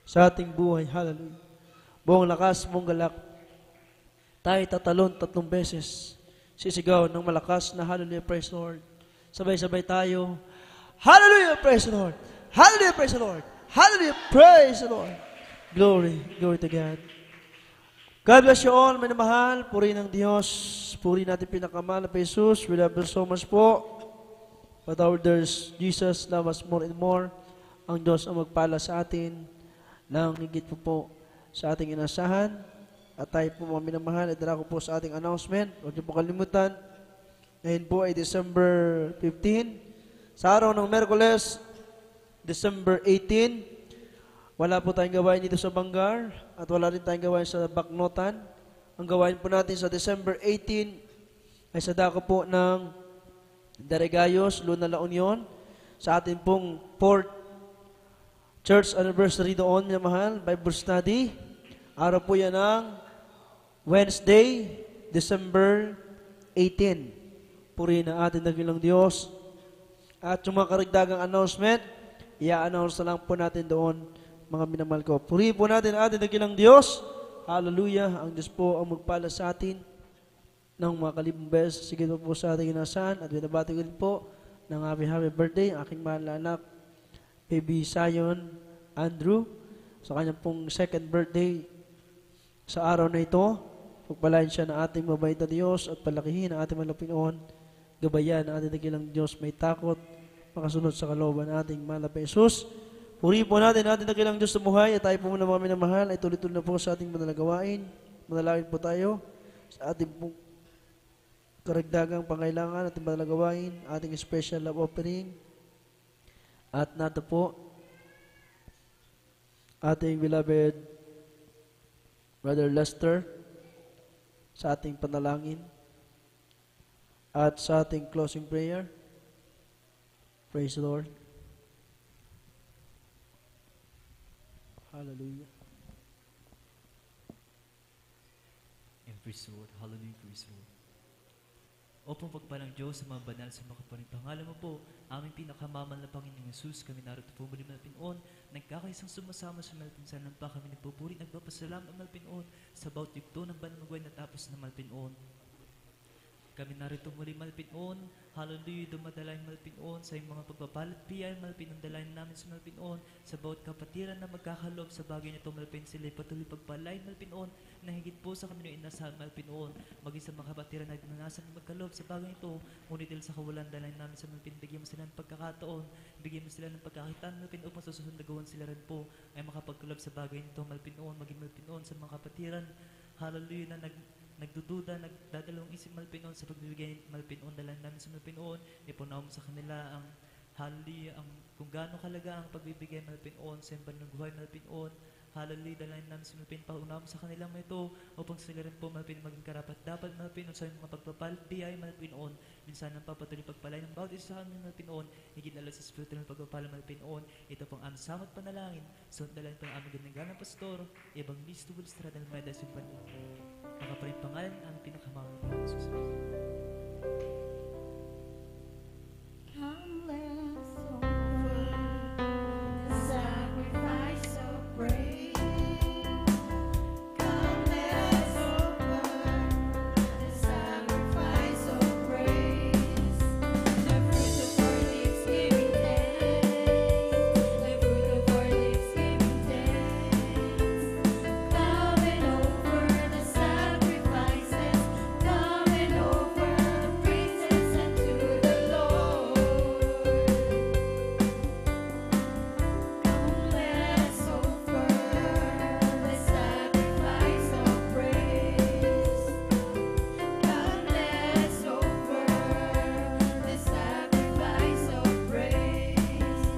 sa ating buhay. Hallelujah. Buong lakas, buong galak, tayo tatalon 3 beses. Sisigaw ng malakas na hallelujah, praise the Lord. Sabay-sabay tayo. Hallelujah, praise the Lord. Hallelujah, praise the Lord. Hallelujah, praise the Lord. Glory, glory to God. God bless you all, minamahal. Puri ng Diyos. Puri natin pinakamahal na Jesus. We love you so much po. But our dear Jesus, love us more and more. Ang Diyos ang magpala sa atin ng higit po sa ating inasahan. At tayo po mga minamahal, idala ko po sa ating announcement. Huwag niyo po kalimutan. Ngayon po ay December 15. Sa araw ng Merkules, December 18, wala po tayong gawain dito sa Bangar at wala rin tayong gawain sa Baknotan. Ang gawain po natin sa December 18 ay sa dako po ng Darigayos, Luna, La Union, sa ating pong 4th church anniversary doon, minamahal, Bible study. Araw po yan ng Wednesday, December 18. Purihin ang ating dakilang Diyos. At yung mga karagdagang announcement, i-announce na lang po natin doon, mga minamahal ko. Purihin po natin ang ating dakilang Diyos. Hallelujah. Ang Diyos po ang magpala sa atin ng mga kalibong beses. Sige po sa ating inasahan. At binabati ko rin po ng happy birthday, aking mahal na anak, Baby Zion Andrew, sa kanyang pong 2nd birthday sa araw na ito. Pagpalain siya ng ating mabait na Diyos at palakihin ang ating malapinoon. Gabayan ang ating dakilang Diyos may takot, makasunod sa kalooban ng ating mahal na Jesus. Purihin po natin ating dakilang Diyos sa buhay at tayo po muna mga minamahal ay tuloy-tuloy na po sa ating manalagawain. Manalangin po tayo sa ating pong karagdagang pangailangan, ating manalagawain, ating special love offering. At nato po, ating beloved Brother Lester sa ating panalangin at sa ating closing prayer. Praise the Lord. Hallelujah. And praise the Lord. Hallelujah, praise the Lord. Opong pagpalang Diyos sa mga banal sa mga kaparing pangalan mo po, aming pinakamamahal na Panginoong Yesus, kami narito po muli malapinoon, nagkakaisang sumasama sa malapinsan ng pa kami nagpupuri, nagpapasalam ang malapinoon sa bawat yugto ng banamagway na tapos na malapinoon. Kami narito muli malapinoon, hallelujah, dumadalain malapinoon sa iyong mga pagpapalat, biyay malapinoon, dalain namin sa malapinoon, sa bawat kapatiran na magkakaloob sa bagay nito malapin sila, patuloy pagpalain malapinoon, na higit po sa kami nung inasahan malapinoon, maging sa mga kapatiran na nagmanasan magkaloob sa bagay nito, ngunit dahil sa kawalan, dalain namin sa malapin, bigyan mo sila ng pagkakataon, bigyan mo sila ng pagkakitaan malapin, upang sa susunod na gawan sila rin po, ay makapagkaloob sa bagay nito malapinoon, maging malapinoon sa mga kapatiran, hallelujah, na nagdududa, nagdadalawang isip malpinoon sa pagbibigay malpinoon, dalan namin sa malpinoon, ipunaw mo sa kanila ang hallelujah, ang kung gaano kalaga ang pagbibigay malpinoon sa iyong buhay malpinoon, hallelujah, dalan namin sa malpinoon, paunaw mo sa kanila mo ito, upang sila rin po malpinoon maging karapat dapat malpinoon sa iyong mga pagpapalit, biyay malpinoon, minsan ang papatuloy pagpalay ng bawat isa sa amin malpinoon, higit lalo sa spiritual ng pagpapala malpinoon, ito pang aming samot panalangin, so dalan pang aming ganang pastor, ibang listo bulistra dahil may dasin panalangin. Makaparin pangalan ang pinakamahal ng Jesus. Come, let's offer the sacrifice of praise. Come, let's offer the sacrifice of praise. The fruit of our lips giving thanks. The fruit of our lips giving thanks. Come and offer the sacrifices. Come and offer the praises unto the Lord. Come, let's offer the sacrifice of praise. Come, let's offer the sacrifice of praise.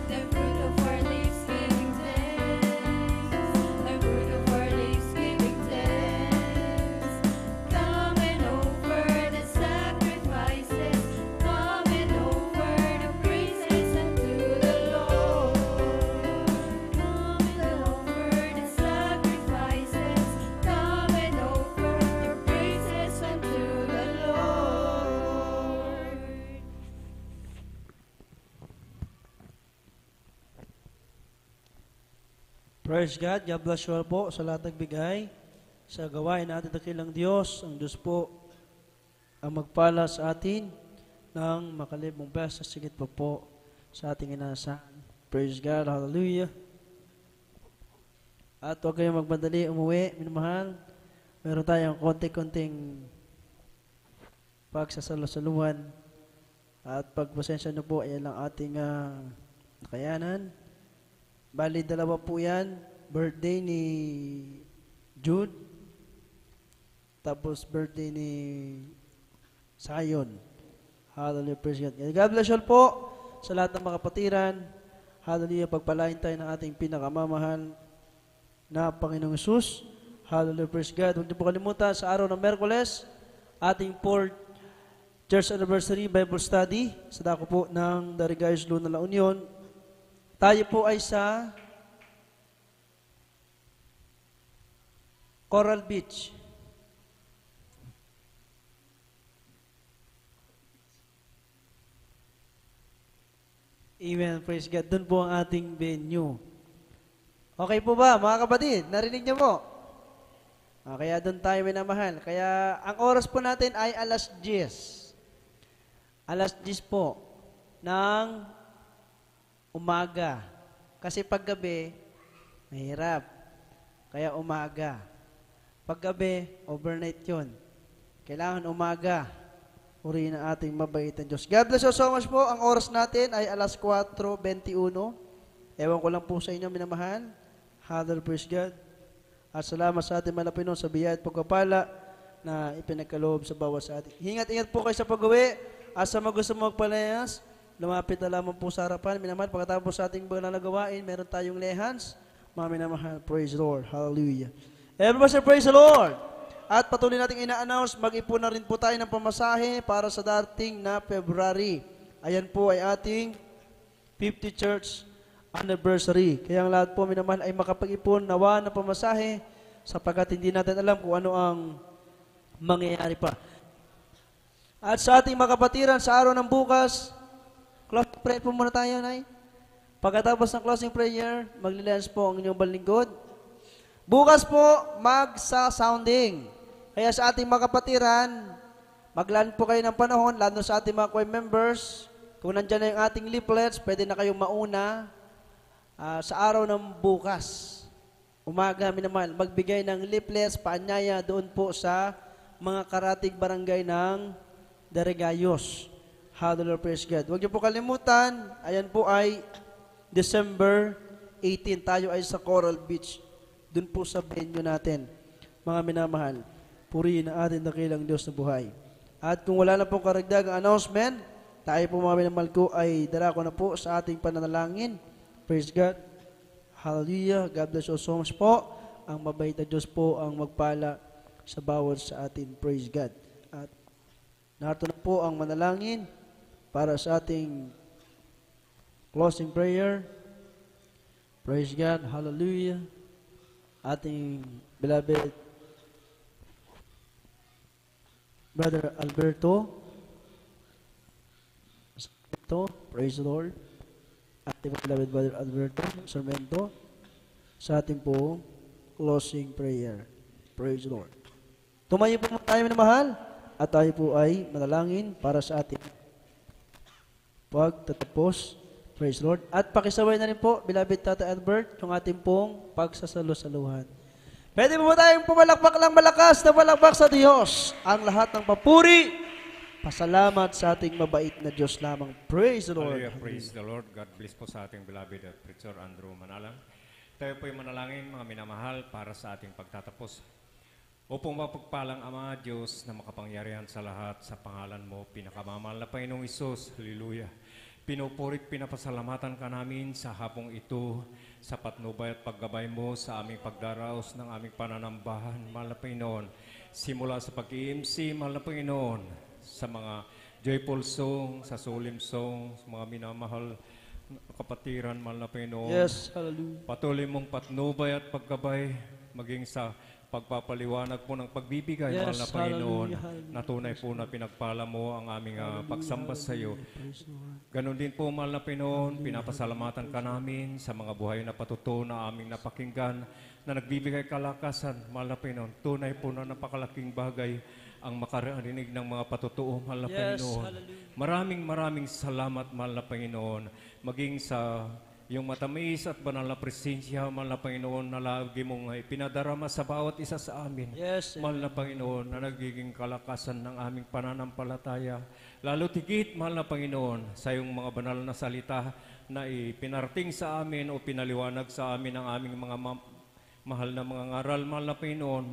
The fruit of our lips giving thanks. The fruit of our lips giving thanks. Come and offer the sacrifices. Come and offer the praises unto the Lord. Come and offer the sacrifices. Come and offer the praises unto the Lord. Praise God. God bless you all po sa lahat ng bigay sa gawain natin dakilang Diyos. Ang Diyos po ang magpala sa atin ng makalibong beses. Sigit po sa ating inaasahan. Praise God. Hallelujah. At huwag kayong magmadali umuwi, minamahal. Meron tayong konti-konting pagsasalo-saluhan. At pagpasensya nyo po, yan lang ating nakayanan. Bali, dalawa po yan. Birthday ni Jude. Tapos birthday ni Zion. Hallelujah, praise God. God bless you all po sa lahat ng mga kapatiran. Hallelujah, pagpalain tayo ng ating pinakamamahal na Panginoong Hesus. Hallelujah, praise God. Huwag niyo po kalimutan sa araw ng Merkules, ating 4th Church Anniversary Bible Study sa dako po ng The Regayos Luna La Union. Tayo po ay sa Coral Beach. Amen. Praise God. Doon po ang ating venue. Okay po ba, mga kapatid? Narinig niyo po? Kaya doon tayo minamahal. Kaya ang oras po natin ay alas 10. Alas 10 po ng umaga. Kasi paggabi, mahirap. Kaya umaga. Paggabi, overnight yun. Kailangan umaga. Purihin ang ating mabait na Diyos. God bless you so much po. Ang oras natin ay alas 4:21. Ewan ko lang po sa inyo, minamahal. Hallelujah, praise God. At salamat sa ating mga Pinoon sa biyaya at pagpapala na ipinagkaloob sa bawat sa atin. Ingat-ingat po kayo sa pag-uwi. At sa mga gusto magpalayas, lumapit na lamang po sa harapan. Minamahal, pagkatapos sa ating banal na gawain, meron tayong lehans. Mga minamahal, praise the Lord. Hallelujah. Everybody say, praise the Lord. At patuloy nating ina-announce, mag-ipon na rin po tayo ng pamasahe para sa dating na February. Ayan po ay ating 50 church anniversary. Kaya ang lahat po minamahal ay makapag-ipon nawa ng pamasahe sapagkat hindi natin alam kung ano ang mangyayari pa. At sa ating mga kapatiran, sa araw ng bukas, closing prayer po muna tayo, Nay. Pagkatapos ng closing prayer, maglilens po ang inyong balingkod. Bukas po, magsa-sounding. Kaya sa ating mga kapatiran, maglaan po kayo ng panahon, lalo sa ating mga choir members. Kung nandyan na yung ating leaflets, pwede na kayong mauna sa araw ng bukas. Umaga, minamahal, magbigay ng leaflets, paanyaya doon po sa mga karatig barangay ng Darigayos. Hallelujah, praise God. Huwag niyo po kalimutan, ayan po ay December 18, tayo ay sa Coral Beach. Doon po sa venue natin, mga minamahal. Purihin ang ating dakilang Diyos na buhay. At kung wala na pong karagdagang announcement, tayo po mga minamahal ko ay darako na po sa ating pananalangin. Praise God. Hallelujah. God bless you so much po. Ang mabait na Diyos po ang magpala sa bawat sa atin. Praise God. At narito na po ang manalangin para sa ating closing prayer. Praise God. Hallelujah. Ating beloved Brother Alberto. Praise the Lord. Ating beloved Brother Alberto Sarmento sa ating po closing prayer. Praise the Lord. Tumayo po tayo minamahal at tayo po ay manalangin para sa ating pagtatapos. Praise the Lord. At pakisaway na rin po, beloved Tata Albert, yung ating pong pagsasalusaluhan. Pwede mo ba tayong pumalakpak lang malakas na palakpak sa Diyos? Ang lahat ng papuri, pasalamat sa ating mabait na Diyos lamang. Praise the Lord. Hallelujah, praise the Lord. God bless po sa ating beloved Preacher Andrew Manalang. Tayo po yung manalangin, mga minamahal, para sa ating pagtatapos. Upang mapagpalang Ama Diyos na makapangyarihan sa lahat, sa pangalan mo, pinakamamahal na Panginoong Isus. Hallelujah. Pinupurit, pinapasalamatan ka namin sa hapong ito, sa patnubay at paggabay mo sa aming pagdaraos ng aming pananambahan, mahal na Panginoon. Simula sa pag-iimsi, mahal na Panginoon, sa mga joyful song, sa solemn song, sa mga minamahal na kapatiran, mahal na Panginoon. Yes, hallelujah. Patuloy mong patnubay at paggabay, maging sa pagpapaliwanag po ng pagbibigay, Yes, mahal na Panginoon, hallelujah, hallelujah. na tunay po na pinagpala mo ang aming pagsamba sa iyo. Ganon din po, mahal na Panginoon, pinapasalamatan ka namin sa mga buhay na patuto na aming napakinggan, na nagbibigay kalakasan, mahal na Panginoon. Tunay po na napakalaking bagay ang makarinig ng mga patutuo, mahal na Yes, Panginoon. hallelujah. Maraming salamat, mahal na Panginoon, maging sa yung matamis at banal na presensya, mahal na Panginoon, na lagi mong pinadarama sa bawat isa sa amin. Yes, Mahal na Panginoon, na nagiging kalakasan ng aming pananampalataya. Lalo tigit, mahal na Panginoon, sa iyong mga banal na salita na ipinarating sa amin o pinaliwanag sa amin ang aming mga mahal na mga ngaral, mahal na Panginoon.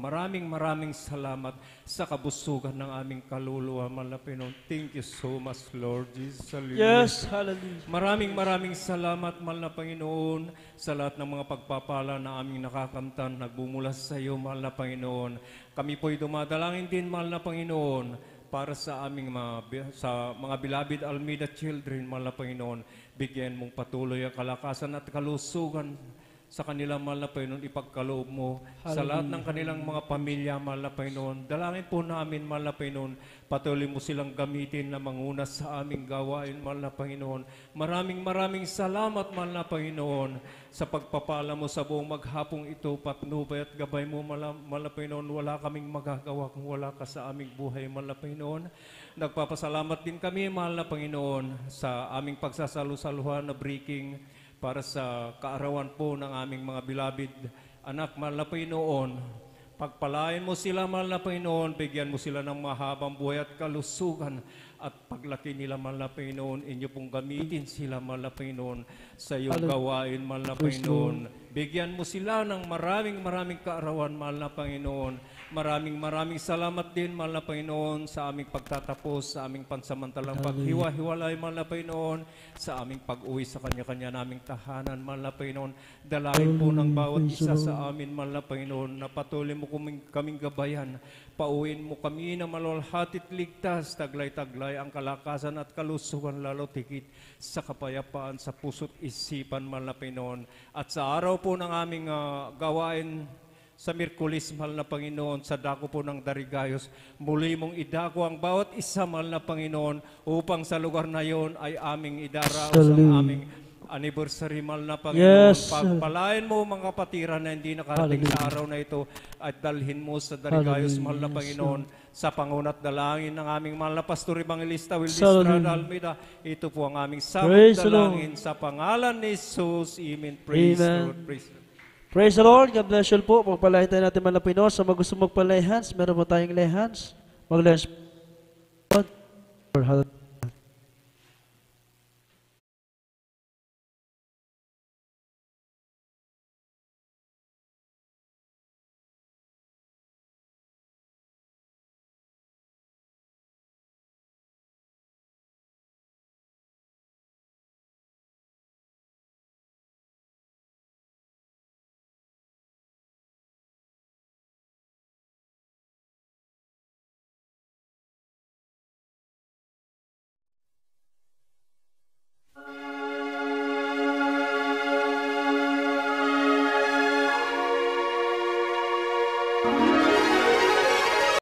Maraming salamat sa kabusugan ng aming kaluluwa, mahal na Panginoon. Thank you so much, Lord Jesus. Hallelujah. Yes, hallelujah. Maraming salamat, mahal na Panginoon, sa lahat ng mga pagpapala na aming nakakamtan, nagbumula sa iyo, mahal na Panginoon. Kami po'y dumadalangin din, mahal na Panginoon, para sa aming sa mga beloved Almeida children, mahal na Panginoon. Bigyan mong patuloy ang kalakasan at kalusugan sa kanilang, mahal na Panginoon, ipagkaloob mo sa lahat ng kanilang mga pamilya, mahal na Panginoon. Dalangin po namin, mahal na Panginoon, patuloy mo silang gamitin na manguna sa aming gawain, mahal na Panginoon. Maraming salamat, mahal na Panginoon, sa pagpapala mo sa buong maghapong ito, patnubay at gabay mo, mahal na Panginoon. Wala kaming magagawa kung wala ka sa aming buhay, mahal na Panginoon. Nagpapasalamat din kami, mahal na Panginoon, sa aming pagsasalusaluhan na breaking para sa kaarawan po ng aming mga beloved anak, mahal na Panginoon. Pagpalain mo sila, mahal na Panginoon. Bigyan mo sila ng mahabang buhay at kalusugan. At paglaki nila, mahal na Panginoon, inyo pong gamitin sila, mahal na Panginoon, sa iyong gawain, mahal na Panginoon. Bigyan mo sila ng maraming kaarawan, mahal na Panginoon. Maraming salamat din, mahal na Panginoon, sa aming pagtatapos, sa aming pansamantalang paghiwa-hiwalay, mahal na Panginoon, sa aming pag-uwi sa kanya-kanya naming tahanan, mahal na Panginoon. Dalangin po ng bawat isa sa amin, mahal na Panginoon, na patuloy mo kaming gabayan. Pauwiin mo kami na maluwalhatit ligtas, taglay-taglay ang kalakasan at kalusugan, lalo tikit sa kapayapaan sa puso't isipan, mahal na Panginoon. At sa araw po ng aming gawain sa Miyerkules, mahal na Panginoon, sa dako po ng Darigayos, muli mong idako ang bawat isa, mahal na Panginoon, upang sa lugar na yon ay aming idaraos ang aming anniversary, mahal na Panginoon. Yes. Pagpalain mo mga kapatiran na hindi nakarating sa araw na ito at dalhin mo sa Darigayos, mahal na Panginoon, sa pangunat dalangin ng aming mahal na Pastor Evangelista Willis Rada Almeida. Ito po ang aming sabot dalangin sa pangalan ni Jesus. Amen. Praise Amen. Lord. Praise Lord. Praise the Lord. God bless you all po. Pagpalain tayo natin mga Pinoy. Sa mga gusto magpa-lay hands, meron po tayong lay hands. Mag-lay hands.